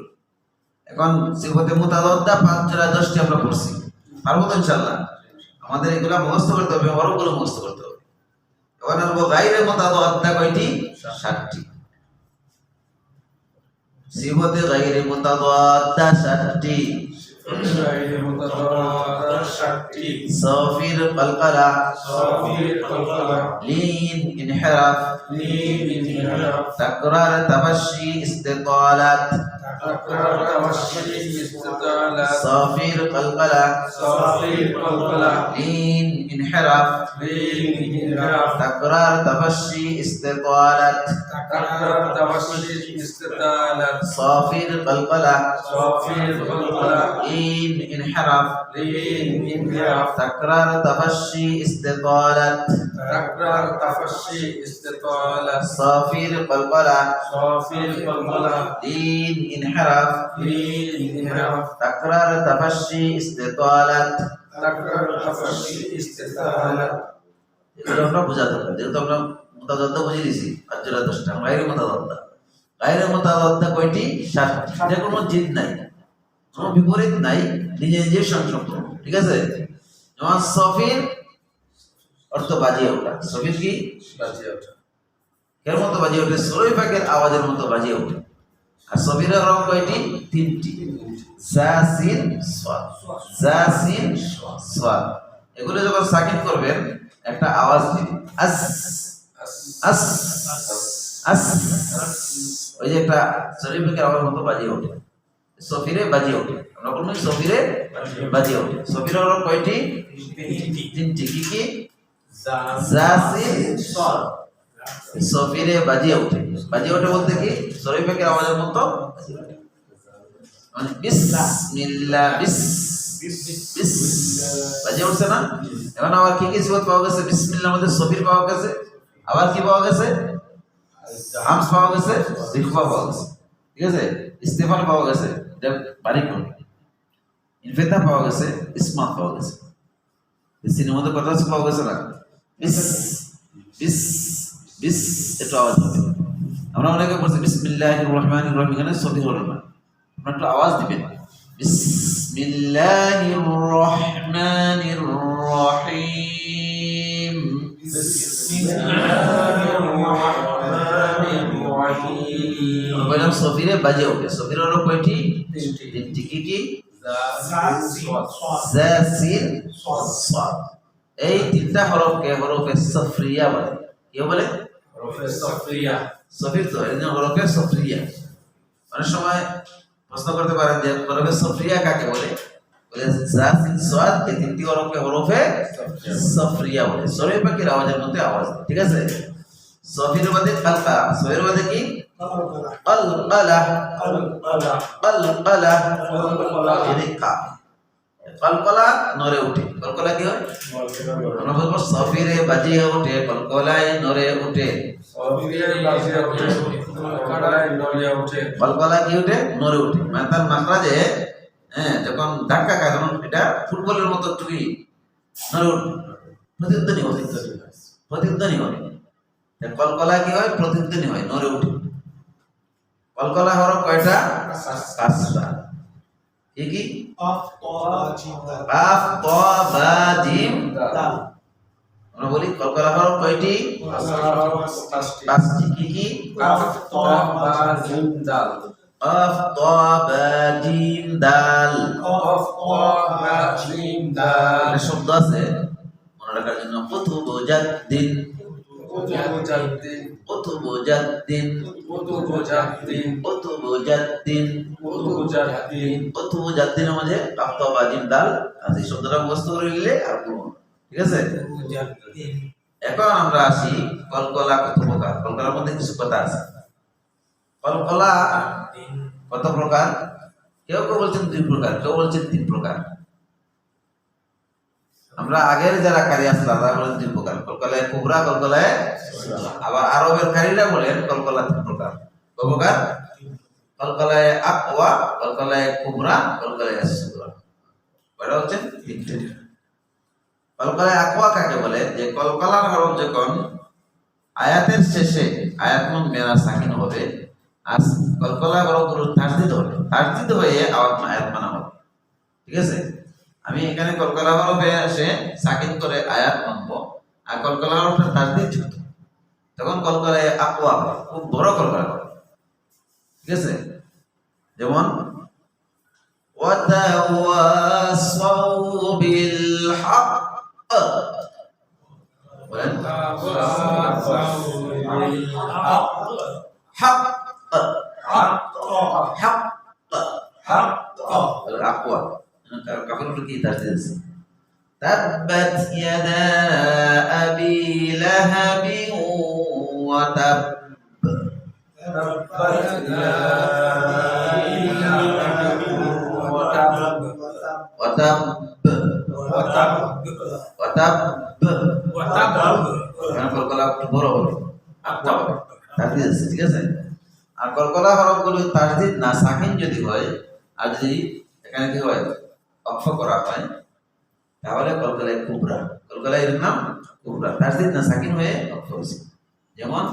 এখন সিফাতে মুতাদাদ্দা 5 জোড়া 10টি আমরা পড়ছি পারবো তো ইনশাআল্লাহ আমাদের এগুলা মুখস্থ করতে হবে হরফগুলো মুখস্থ করতে হবে এখন আমরা গায়রে মুতাদাদ্দা কয়টি 7টি সিফাতে গায়রে মুতাদাদ্দা 7টি غير متضاد شكل صافر قلقلة صافي قلقلة لين انحراف لين انحراف تكرار تفشي استطالات تكرار توشي استطالة صافر قلقلة صافي قلقلة لين انحراف لين انحراف تكرار تفشي استطالات تكرار توشي استطالة صافر قلقلة صافي قلقلة لين انحراف لين انحراف تكرار تفشي استطالات تكرار تفشي استطالة صافر قلقلة صافي قلقلة لين انحراف لين انحراف تكرار تفشي استطالات تكرار تفشي استطالة এগুলো আমরা বোঝাতে হবে যেহেতু আমরা মুতাদাদ্দা বুঝিয়ে দিয়েছি 5 জোড়া 10টা গায়রে মুতাদাদ্দা কয়টি 7টি এটা কোনো জিদ নাই কোনো বিপরীত নাই নিজে নিজে সংসপ্ত ঠিক আছে যেমন সফির অর্থ বাজিয়ে ওঠা সফির কি বাজিয়ে ওঠা এর মতো বাজিয়ে ওঠে সরই পাকের আওয়াজের মতো বাজিয়ে ওঠে আর সফিরের রং কয়টি 3টি জা সিন সাদ জা সিন সাদ এগুলো যখন সাকিন করবেন একটা আওয়াজ দিবেন আস আস আস ওই যে একটা সরই পাকের আওয়াজের মতো বাজিয়ে ওঠে সফিরে বাজিয়ে ওঠে আমরা বলবো সফিরে বাজিয়ে ওঠে সফিরের রং কয়টি 3টি কি কি জা সিন সাদ সফিরে বাজিয়ে ওঠে বলতে কি সরই পাকের আওয়াজের মতো মানে বিসমিল্লাহ বিস বিস বাজিয়ে উঠছে না এখন আবার কি কি সিফাত পাওয়া গেছে বিসমিল্লাহর মধ্যে সফির পাওয়া গেছে আবার কি পাওয়া গেছে হামস পাওয়া গেছে ইখফা পাওয়া গেছে ঠিক আছে ইস্তেফাল পাওয়া গেছে এটা বারিক হবে ইনফিতা পাওয়া গেছে ইসমাত পাওয়া গেছে সিনের মধ্যে কথা পাওয়া গেছে না বিস বিস বিস এটা আওয়াজ হবে আমরা অনেকে বলছি বিসমিল্লাহির রহমানির রহিম এখানে সফির হলো না আপনারা একটু আওয়াজ দিবেন বিসমিল্লাহির রহমানির রহিম বিসমিল্লাহির রহমানির রহিম বললাম সফিরে বাজে ওঠে সফির হলো কয়টি 3টি কি কি জা জা সিন সাদ এই তিনটা হরফকে হরফে সফরিয়া বলে কি বলে হরফে সফরিয়া সফির তো এই জন্য হরফে সফরিয়া অনেক সময় প্রশ্ন করতে পারেন যে হরফে সফরিয়া কাকে বলে বলে জা সিন সাদ এই তিনটি হরফকে হরফে সফরিয়া বলে সরই পাখির আওয়াজের মধ্যে আওয়াজ ঠিক আছে সফির বাদে কালকা সফির বাদে কি কলকলা কলকলা এদিকা কলকলা নরে উঠে কলকলা কি হয় আমরা বলবো সফিরে বাজিয়ে ওঠে কলকলায় নরে উঠে সফিরে বাজিয়ে ওঠে কলকলায় নড়ে ওঠে কলকলা কি উঠে নরে উঠে মানে তার মাখরাজে যখন ধাক্কা খায় তখন এটা ফুটবলের মতো টুকি নরে উঠে প্রতিধ্বনি হয় কলকলা কি হয় প্রতিধ্বনি হয় নরে উঠে কলকলা হরফ কয়টা কাসরা কি কি কাফ ত বা জিম দাল আমরা বলি কলকলা হরফ কয়টি 5টি কি কি কাফ ত বা জিম দাল কাফ ত বা জিম দাল কাফ ত বা জিম দাল এটা শব্দ আছে মনে রাখার জন্য কুতুবু জাদ্দিন উতুবুজাদ্দিন উতুবুজাদ্দিন উতুবুজাদ্দিন উতুবুজাদ্দিন উতুবুজাদ্দিন উতুবুজাদ্দিনের মাঝে কাফ বা জিম দাল আছে। এই শব্দটা মুখস্থ করে নিলে আর কোনো, ঠিক আছে। এখন আমরা আসি কলকলা কত প্রকার। কলকলার মধ্যে কিছু কথা আছে। কলকলা কত প্রকার? কেউ কেউ বলছেন 2 প্রকার, কেউ বলছেন 3 প্রকার। আমরা আগের যারা কারি আসলাম তারা বলেন 2 প্রকার, কলকলায় কুবরা, কলকলায় সুগরা। আবার আরবের কারিরা বলেন কলকলা 3 প্রকার। কয় প্রকার? কলকলায় আকওয়া, কলকলায় কুবরা, কলকলায় সুগরা। কয়টা হচ্ছেন? 3টে। কলকলায় আকওয়া কাকে বলে? যে কলকলার হরফ যখন আয়াতের শেষে আয়াত নং মেরা সাকিন হবে আর কলকলা হরফগুলো তাসদীদ হবে, তাসদীদ হয়ে আয়াত মানা হবে, ঠিক আছে। আমি এখানে কলকলা হরফে এসে সাকিন করে আয়াত মানবো, আর কলকলা হরফটা তাসদীদ যুক্ত, তখন কলকলায় আকওয়া হবে, খুব বড় কলকলা হবে, ঠিক আছে। যেমন ওয়াতাওয়াসাউ বিল হক, বলেন হক হক আকওয়া কাফিরুল কি তাসদীদ আছে। তাব্বাত ইয়াদা আবি লাহাবিন ওয়া তাব, কলকলা একটু বড় হবে, আকওয়া হবে, তাসদীদ আছে, ঠিক আছে। আর কলকলা হরফগুলো তাসদীদ না সাকিন যদি হয়, আর যদি এখানে কি হয় অক্ষ করা হয়, তাহলে কলকলায় কুবরা, কলকলায় এর নাম কুবরা, তাসদীদ না সাকিন হয়ে অক্ষ হয়েছে। যেমন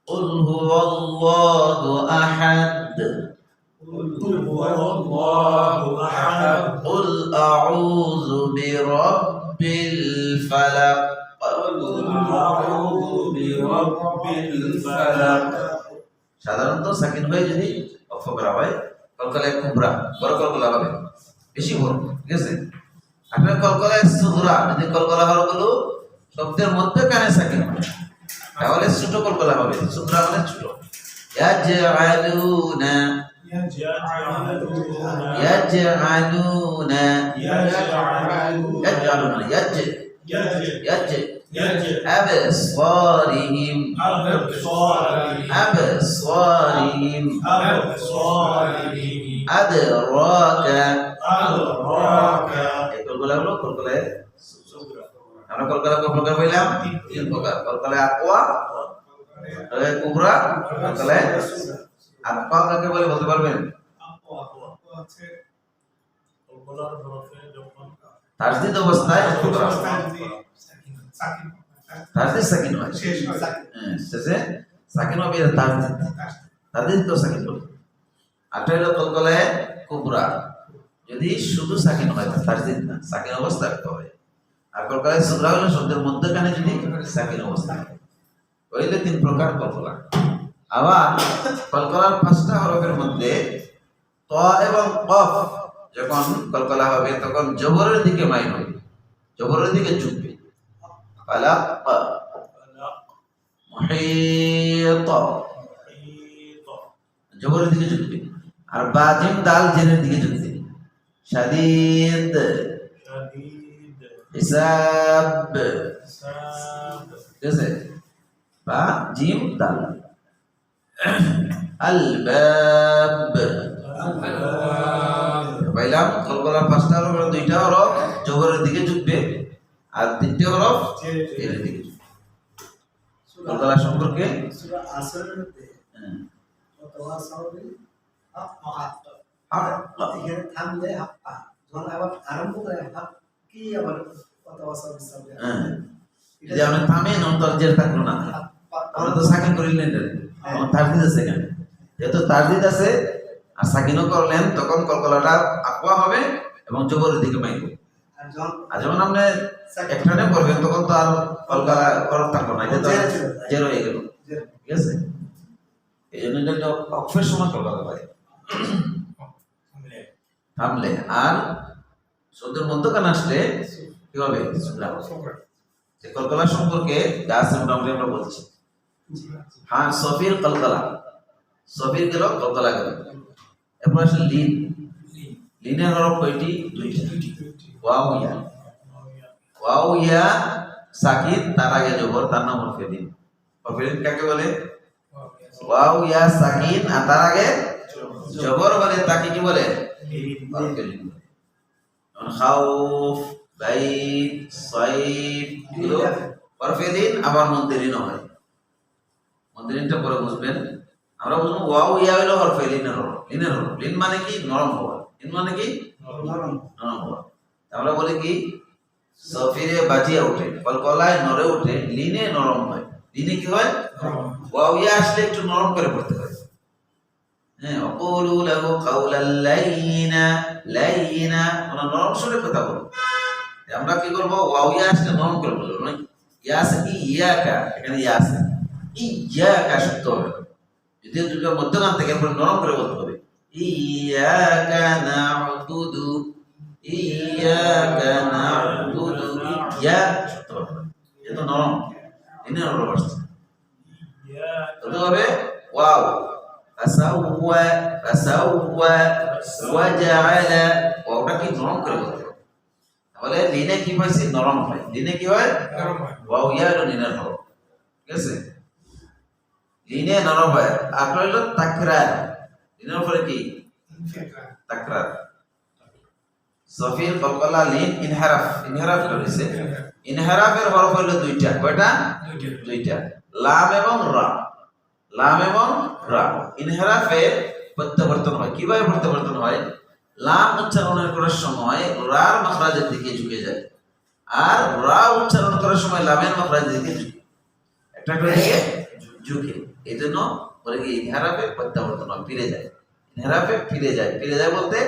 কুল হুয়াল্লাহু আহাদ, কুল আউযু বিরাব্বিল ফালাক, সাধারণত সাকিন হয়ে যদি অক্ষ করা হয় কলকলায় কুবরা, বড় কলকলা হবে, বেশি বড়, ঠিক আছে। আপনার কলকলায় সুগরা, যদি কলকলা হরফগুলো শব্দের মধ্যখানে সাকিন হয় তাহলে ছোট কলকলা হবে, সুগরা মানে ছোট। ইয়াজআলুনা, ইয়াজআলুনা, ইয়াজআলুনা, أبصارهم أبصارهم أدراك কলকলা হলো কলকলায় আমরা কলকলা কয় প্রকার বললাম? 3 প্রকার। কলকলায় আকওয়া, কলকলায় কুবরা, কলকলায় আকওয়া কাকে বলে বলতে পারবেন? তাসদীদ অবস্থায় তাসদীদ সাকিন হয়, শেষে সাকিন হবে, তাসদীদ তো সাকিন বলে। আর হলো কলকলায় কুবরা, যদি শুধু সাকিন হয় তাসদীদ না, সাকিন অবস্থায় রাখতে হবে। আর কলকলায় সুগরা হলো শব্দের মধ্যখানে যদি সাকিন অবস্থায়, হইলে 3 প্রকার কলকলা। আবার কলকলার 5টা হরফের মধ্যে ত এবং কফ যখন কলকলা হবে তখন জবরের দিকে মাইল হবে, জবরের দিকে ঝুঁকবে। ফালাক, মুহীত, জবরের দিকে ঝুঁকবে। আর বা জিম দাল জেরের দিকে ঝুঁকবে। শাদীদ, হিসাব, ঠিক আছে। বা জিম দাল। আলবাব, পাইলাম কলকলার 5টা হরফ, 2টা হরফ জবরের দিকে ঝুঁকবে আর 3টে হরফ জেরের দিকে ঝুঁকবে। কলকলা সম্পর্কে সূরা আসরের মধ্যে ওয়াতাওয়াসাউবিল হক, এখানে থামলে হাক্কা, যখন আবার আরম্ভ করে হক কি আবার ওয়াতাওয়াসাউবিল সাবর, যদি আপনি থামেন অন্তর জের থাকলো না, আমরা তো সাকিন করিলেন, আমার তাসদীদ আছে এখানে, যেহেতু তাসদীদ আছে আর সাকিনও করলেন তখন কলকলাটা আকওয়া হবে এবং জবরের দিকে মাইল হবে। আর যখন আপনি একটানে করবেন তখন তো আর কলকলা হরফ থাকলো না, এটা তো জের হয়ে গেল, ঠিক আছে। এই জন্য এটা অক্ষের সময় কলকলা হয় থামলে, আর শব্দের মধ্যখানে আসলে কি হবে? সুগরা হবে। কলকলা সম্পর্কে গাছ মোটামুটি আমরা বলছি। হ্যাঁ, সফির কলকলা, সফির গেল, কলকলা গেল। এরপর আসলে লিন, লিনের হরফ কয়টি? দুইটি। ওয়াও ইয়া, ওয়াও ইয়া সাকিন, তার আগে জবর, তার নাম হরফে লিন। হরফে লিন কাকে বলে? ওয়াও ইয়া সাকিন আর তার আগে জবর বলে, তাকে কি বলে? হরফে লিন। যেমন খাউফ, বাইত, সাইফ, এগুলো হরফে লিন, আবার মুনদিরিনও হয়। মুনদিরিনটা পরে বুঝবেন। আমরা বুঝবো ওয়াও ইয়া হলো হরফে লিনের হরফ, লিনের হরফ। লিন মানে কি? নরম হওয়া। লিন মানে কি? নরম। নরম হওয়া। আমরা বলি কি? সফিরে বাজিয়া ওঠে, কলকলায় নড়ে ওঠে, লিনে নরম হয়। লিনে কি হয়? ওয়াও ইয়া আসলে একটু নরম করে পড়তে হয়। হ্যাঁ, অকুলু লাহু কাউলাল লাইয়িনা, লাইয়িনা, আমরা নরম সুরে কথা বলবো। আমরা কি করব? ওয়াও ইয়া আসলে নরম করে বলবো। মানে ইয়া আছে কি? ইয়াকা, এখানে ইয়া আছে, ইয়াকা শব্দ হবে। যদি দুটো মধ্যখান থেকে আমরা নরম করে বলতে হবে, ইয়াকা না'বুদু, ইয়াকা না'বুদু, ইয়া শব্দ হবে। এটা নরম, এনে নরম আসছে। তো হবে ওয়াও ফাসাওয়া, ফাসাওয়া ওয়াজআলা, ওটা কি নরম করে বলতে হবে। তাহলে লিনে কি পাইছি? নরম হয়। লিনে কি হয়? নরম হয়। ওয়াও ইয়া হলো লিনের হরফ, ঠিক আছে? লিনে নরম হয়। আর হলো তাকরার, লিনের উপরে কি? তাকরার। সফির, কলকলা, লিন, ইনহারাফ। ইনহারাফ রয়েছে। ইনহারাফের হরফ হলো দুইটা। কয়টা? দুইটা, লাম এবং রা। লাম এবং রা। ইনহারাফের প্রত্যাবর্তন হয়। কিভাবে প্রত্যাবর্তন হয়? লাম উচ্চারণ করার সময় রার মাখরাজের দিকে ঝুঁকে যায়, আর রা উচ্চারণ করার সময় লামের মাখরাজের দিকে ঝুঁকে, একটা করে দিকে ঝুঁকে। এই জন্য বলে কি ইনহারাফে প্রত্যাবর্তন হয়, ফিরে যায়। ইনহারাফে ফিরে যায়। ফিরে যায় বলতে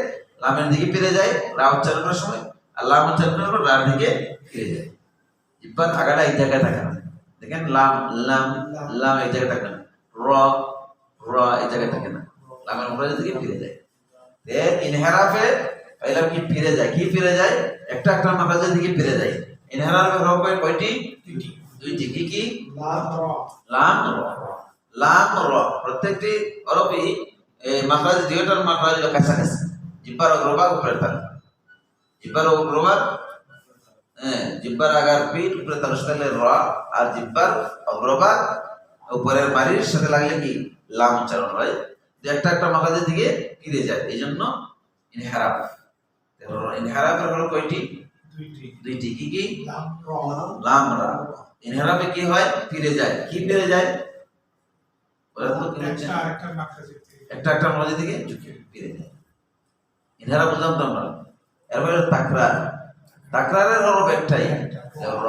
লামের দিকে ফিরে যায় রা উচ্চারণ করার সময়, আর লাম উচ্চারণ করার পর রার দিকে ফিরে যায়। জিহ্বার আগাটা এই জায়গায় থাকে না। দেখেন লাম, লাম, লাম এই জায়গায় থাকে না। র, র এই জায়গায় থাকে না। লামের মাখরাজের দিকে ফিরে যায়। ইনহারাফে পাইলাম কি? ফিরে যায়। কি ফিরে যায়? একটা একটা মাখরাজের দিকে ফিরে যায়। ইনহারাফের হরফ কয়টি? দুইটি। কি কি? লাম র। লাম র। লাম র প্রত্যেকটি হরফই মাখরাজ, দুইটার মাখরাজ হলো কাছাকাছি। জিহ্বার অগ্রভাগ উপরে থাকে, জিহ্বার অগ্রভাগ, জিহ্বার আগার পিঠ উপরে তাহলে র, আর জিহ্বার অগ্রভাগ উপরের বাড়ির সাথে লাগলে কি? লাম উচ্চারণ হয়। একটা একটা মাখরাজের দিকে ফিরে যায়, এই জন্য ইনহারাফ। ইনহারাফের হলো কয়টি? দুইটি। কি কি? লাম র। লাম রা। ইনহারাফে কি হয়? ফিরে যায়। কি ফিরে যায়? বলেন তো কি হচ্ছে? একটা একটা মাখরাজের দিকে ঝুঁকে ফিরে যায়। ইনহারাফ বুঝলাম তো আমরা। এরপরে তাকরার। তাকরারের হরফ একটাই, র।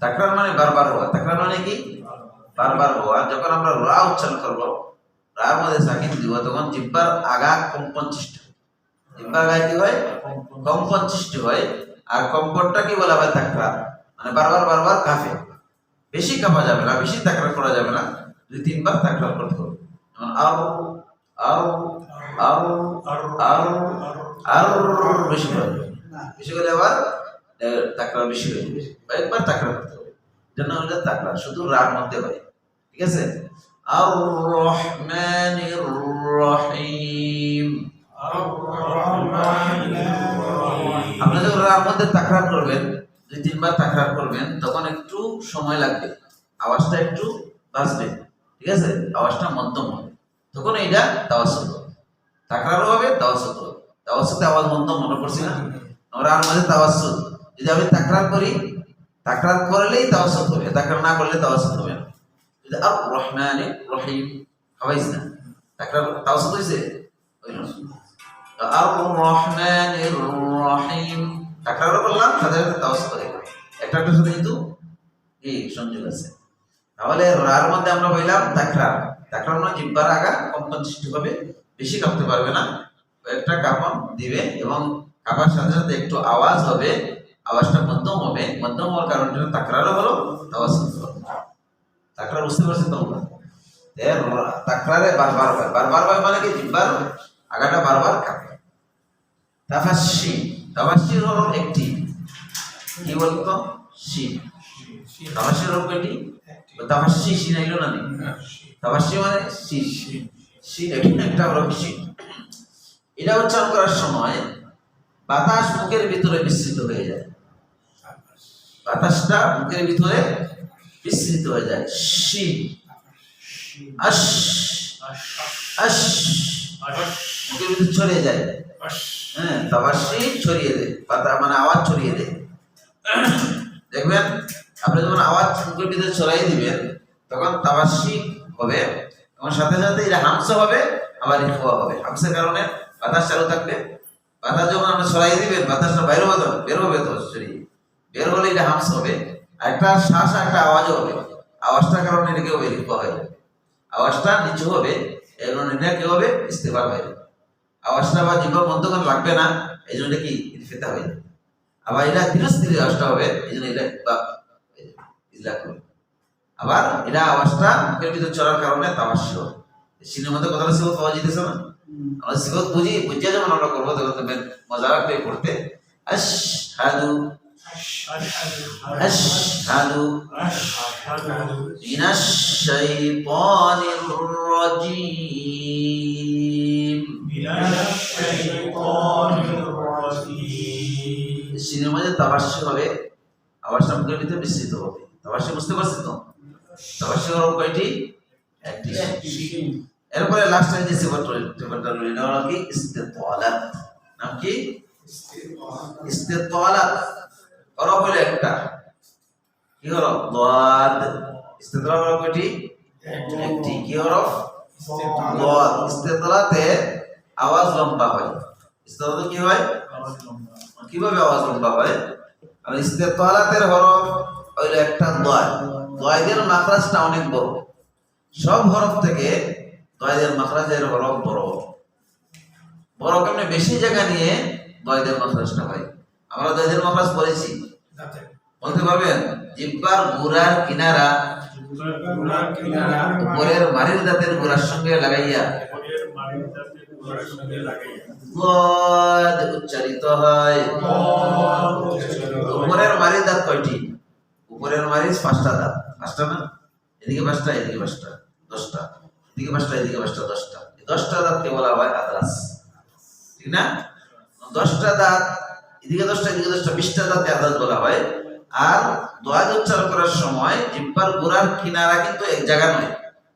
তাকরার মানে বারবার হওয়া। তাকরার মানে কি? বারবার হওয়া। যখন আমরা রা উচ্চারণ করব, রার মধ্যে সাকিন দিব, তখন জিহ্বার আগা কম্পন সৃষ্টি হয়। জিহ্বার আগায় কি হয়? কম্পন সৃষ্টি হয়। আর কম্পনটা কি বলা হয়? তাকরার। মানে বারবার বারবার কাঁপে। বেশি কাঁপা যাবে না, বেশি তাকরার করা যাবে না, 2-3 বার তাকরার করতে হবে। যেমন আর, আর, আর, আর, আর বেশি করা যাবে। বেশি করে আবার তাকরার বেশি হয়ে যাবে। কয়েকবার তাকরার করতে হবে। জন্য হলো তাকরার শুধু রার মধ্যে হয়, ঠিক আছে? আর রহমানির রহিম। আপনি যখন রার মধ্যে তাকরার করবেন, 2-3 বার তাকরার করবেন, তখন একটু সময় লাগবে, আওয়াজটা একটু বাজবে, ঠিক আছে? আওয়াজটা মধ্যম হবে, তখন এইটা তাওয়াসসুত হবে। তাকরারও হবে, তাওয়াসসুত হবে। তাওয়াসসুতে আওয়াজ মধ্যম মনে করছি না? আমরা আর মধ্যে তাওয়াসসুত, যদি আমি তাকরার করি, তাকরার করলেই তাওয়াসসুত হবে, তাকরার না করলে তাওয়াসসুত হবে না। যদি আর রহমানির রহিম হবেইছে না, তাকরার তাওয়াসসুত হইছে? হইল না। আর রহমানির রহিম তাকরারও করলাম, সাথে সাথে তাওয়াসসুত হয়ে গেল। একটা একটার সাথে কিন্তু এই সংযোগ আছে। তাহলে রার মধ্যে আমরা বললাম তাকরার। তাকরার মানে জিহ্বার আগা কম্পন সৃষ্টি হবে, বেশি কাঁপতে পারবে না, একটা কাঁপন দিবে এবং কাঁপার সাথে সাথে একটু আওয়াজ হবে, আওয়াজটা মধ্যম হবে। মধ্যম হওয়ার কারণে তাকরারও হলো, তাওয়াসসুত হলো। তাকরার বুঝতে পারছেন তোমরা? তাকরারে বারবার হয়। বারবার হয় মানে কি? জিহ্বার আগাটা বারবার কাঁপে। তাফাসসি। তাফাসসির হলো একটি, কি বলতো? শিন তাবাশির হরফ কয়টি তাবাশি শিন আইলো না নি তাবাশি মানে শিন শিন একটা হরফ শিন এটা উচ্চারণ করার সময় বাতাস মুখের ভিতরে বিস্তৃত হয়ে যায় বাতাসটা মুখের ভিতরে বিস্তৃত হয়ে যায় শিন আশ আশ মুখের ভিতরে ছড়িয়ে যায় হ্যাঁ তাবাশি ছড়িয়ে দেয় বাতা মানে আওয়াজ ছড়িয়ে দেয় দেখবেন আপনি যখন আওয়াজ মুখের ভিতরে ছড়াই দিবেন তখন তাবাশি হবে এবং সাথে সাথে এটা হামসা হবে আবার ইখওয়া হবে হামসের কারণে বাতাস চালু থাকবে বাতাস যখন আপনি ছড়াই দিবেন বাতাসটা বাইরে বের হবে তো ছড়িয়ে বের হলে এটা হামস হবে আর একটা শ্বাস একটা আওয়াজ হবে আওয়াজটার কারণে এটাকে হবে ইখওয়া হয়ে যাবে আওয়াজটা নিচু হবে এর কারণে এটা কি হবে ইস্তেফাল হয়ে যাবে আওয়াজটা বা জিহ্বা মধ্যখানে লাগবে না এই জন্য কি ফেতা হয়ে যাবে আবার এটা ধীরে ধীরে আওয়াজটা হবে এই জন্য এটা ইজলাক হবে আবার এটা আওয়াজটা মুখের ভিতরে চড়ার কারণে তাবাশি হবে সিনের মধ্যে কথাটা সিবত পাওয়া যেতেছে না আমরা সিবত বুঝিয়ে যখন আমরা করবো তখন দেখবেন মজা লাগবে পড়তে আশহাদু আশহাদু মিনাশ শাইতানির রাজীম সিনের মধ্যে তাবাশি হবে আওয়াজটা মুখের ভিতরে বিস্তৃত হবে তাবাশি বুঝতে পারছেন তো তাবাশি হরফ কয়টি একটি এরপরে লাস্টে যে সিফাতটা রইল কি ইস্তিতালাত নাম কি ইস্তিতালাত হরফ হলো একটা কি হরফ দাদ ইস্তিতালাত হরফ কয়টি একটি কি হরফ দাদ ইস্তিতালাতে আওয়াজ লম্বা হয় ইস্তিতালাতে কি হয় কিভাবে আওয়াজ লম্বা হয় আর ইস্তিতালাতের হরফ হইলো একটা দাদ দাদের মাখরাজটা অনেক বড় সব হরফ থেকে দয়ের মাখরাজের হরফ বড় বড় কেমনে বেশি জায়গা নিয়ে দয়ের মাখরাজটা হয় আমরা দয়ের মাখরাজ পড়েছি বলতে পারবেন জিহ্বার গুড়ার কিনারা উপরের মারির দাঁতের গুড়ার সঙ্গে লাগাইয়া দদ উচ্চারিত হয় উপরের মারির দাঁত কয়টি উপরের মারির পাঁচটা দাঁত পাঁচটা না এদিকে পাঁচটা এদিকে পাঁচটা 10টা এদিকে পাঁচটা এদিকে পাঁচটা 10টা 10টা দাঁতকে বলা হয় আদরাস ঠিক না 10টা দাঁত এদিকে 10টা এদিকে 10টা 20টা দাঁতকে আদরাস বলা হয় আর দোয়া উচ্চারণ করার সময় জিহ্বার গোড়ার কিনারা কিন্তু এক জায়গা নয়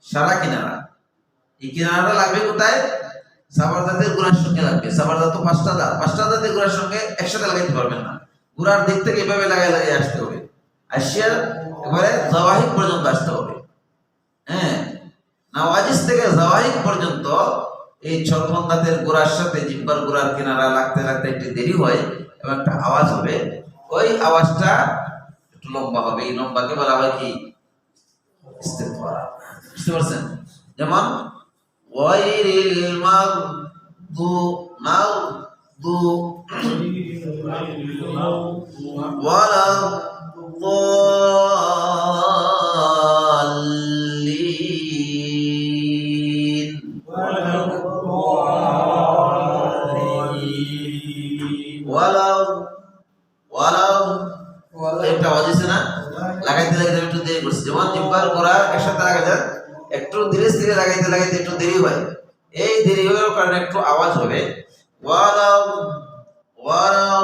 সারা কিনারা এই কিনারাটা লাগবে কোথায় সাবার দাঁতের গোড়ার সঙ্গে লাগবে সাবার দাঁত তো পাঁচটা দাঁতের গোড়ার সঙ্গে একসাথে লাগাইতে পারবেন না গোড়ার দিক থেকে এভাবে লাগাই আসতে হবে আসিয়ার এবারে জাওয়াহিক পর্যন্ত আসতে হবে হ্যাঁ নাওয়াজিস থেকে জাওয়াহিক পর্যন্ত এই চলমান দাঁতের গোড়ার সাথে জিহ্বার গোড়ার কিনারা লাগতে লাগতে একটু দেরি হয় এবং একটা আওয়াজ হবে ওই আওয়াজটা একটু লম্বা হবে এই লম্বাকে বলা হয় কি ইস্তিতালা বুঝতে পারছেন যেমন ওয়াইরিল মাগদু ওয়ালা একটা আওয়াজ আছে না লাগাইতে একটু দেরি করছে যেমন জিহ্বার গোড়া একসাথে লাগা যায় একটু ধীরে ধীরে লাগাইতে একটু দেরি হয় এই দেরি হওয়ার কারণে একটু আওয়াজ হবে ওয়ালাউ ওয়ালাউ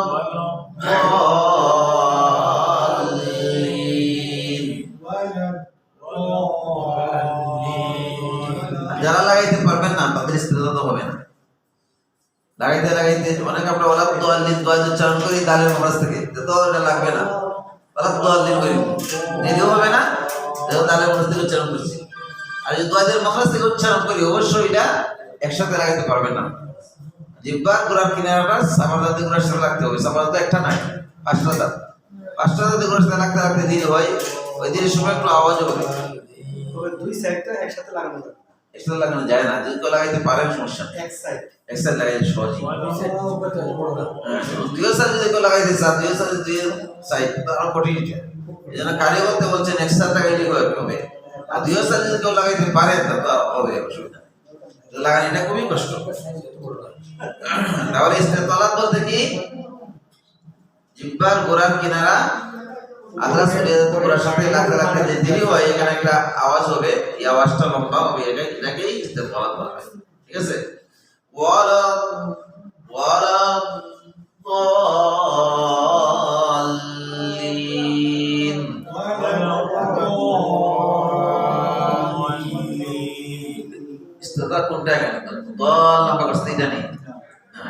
যারা লাগাইতে পারবেন না তাদের ইস্তেফাদা হবে না লাগাইতে অনেক আমরা ওয়ালাদ দোয়াল্লিন দোয়া উচ্চারণ করি দালের মাখরাজ থেকে তো এটা লাগবে না ওয়ালাদ দোয়াল্লিন করি দেরিও হবে না যেহেতু দালের মাখরাজ থেকে উচ্চারণ করছি আর যদি দোয়াদের মাখরাজ থেকে উচ্চারণ করি অবশ্যই এটা একসাথে লাগাইতে পারবেন না জিহ্বার গোড়ার কিনারাটা সাবার দাঁতের গোড়ার সাথে লাগতে হবে সাবার দাঁত একটা নাই পাঁচটা দাঁতের গোড়ার সাথে লাগতে দেরি হয় ওই দেরির সময় একটু আওয়াজ হবে দুই সাইডটা একসাথে লাগানো যাবে একসাথে লাগানো যায় না যদি কেউ লাগাইতে পারেন সমস্যা এক সাইড লাগাই সহজই দুই সাইড যদি কেউ লাগাইতে চান দুই সাইড আরো কঠিন এই জন্য কারি করতে বলছেন এক্সট্রা লাগাইলে হবে আর দুই সাইড যদি কেউ লাগাইতে পারেন তো হবে অসুবিধা লাগানোটা খুবই কষ্ট তাহলে ইস্তেতালাত বলতে কি জিহ্বার গোড়ার কিনারা আদ্রাস পুরার সাথে লাগতে লাগতে যে দেরি হয় এখানে একটা আওয়াজ হবে, এই আওয়াজটা লম্বা হবে, এটাকেই ইস্তেফালাত বলা হয়। ঠিক আছে? ওয়ালা ওয়ালা ضالين ইস্তেফালাত কোনটা এখানে দল লম্বা করতে এটা নেই,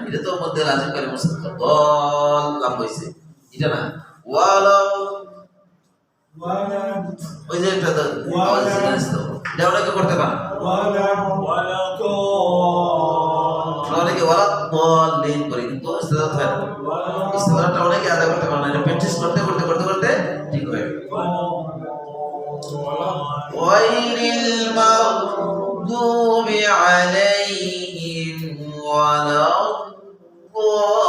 এটা তো মধ্যে লাজিম করে মুস্তাফা দল লম্বা হইছে এটা না। ওয়ালা ওই যে একটা আওয়াজ আছে এটা অনেকে করতে পারে, অনেকে ওয়ালা দলিন করে, কিন্তু ইস্তেফালাত হয় না। ইস্তেফালাতটা অনেকে আদা করতে পারে না, এটা প্র্যাকটিস করতে করতে করতে করতে ঠিক হয়ে যাবে। গায়রিল মাগদুবি আলাইহিম ওয়ালা ضالين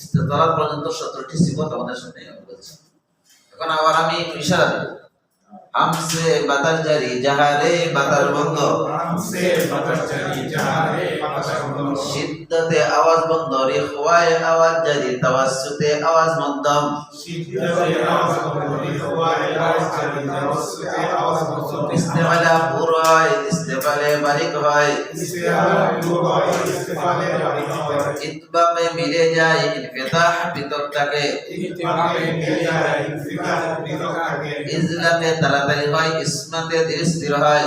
ইস্তেফালাত পর্যন্ত 17টি সিফাত আমাদের সামনে বলেছে। এখন আবার আমি ইশারা দেব, হামসে বাতাস জারি জাহারে বাতাস বন্ধ, শিদ্দতে আওয়াজ বন্ধ, রিখওয়ায়ে আওয়াজ জারি, তাওয়াসসুতে আওয়াজ মধ্যম, ইস্তেফালা পুরো হয়, ইস্তেফালে বারিক হয়, ইতবামে মিলে যায়, ইনফিতাহ ভিতর থাকে, ইজলাতে তাড়াতাড়ি হয়, ইসমাতে ধীরে স্থির হয়,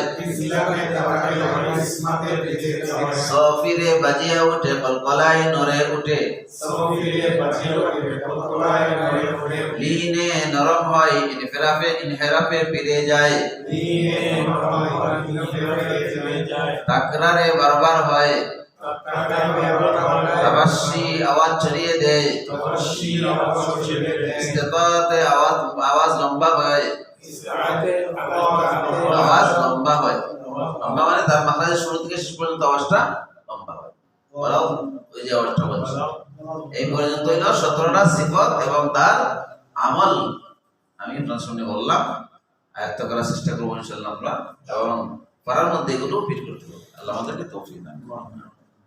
সফিরে বাজিয়ে ওঠে, কলকলায় নড়ে ওঠে, লিনে নরম হয়, ইনহেরাফে ফিরে যায়, তাকরারে বারবার হয়, তাবাসসি আওয়াজ ছড়িয়ে দেয়, ইস্তেফাতে আওয়াজ লম্বা হয়, আওয়াজ লম্বা হয়, লম্বা মানে তার মাখরাজের শুরু থেকে শেষ পর্যন্ত আওয়াজটা লম্বা হয়। বলাও ওই যে আওয়াজটা বলছে। এই পর্যন্ত হইল 17টা সিফাত এবং তার আমল আমি আপনার সামনে বললাম, আয়ত্ত করার চেষ্টা করবো ইনশাআল্লাহ আমরা, এবং পারার মধ্যে এগুলো ফিট করতে হবে। আল্লাহ আমাদেরকে তৌফিক দান করুন।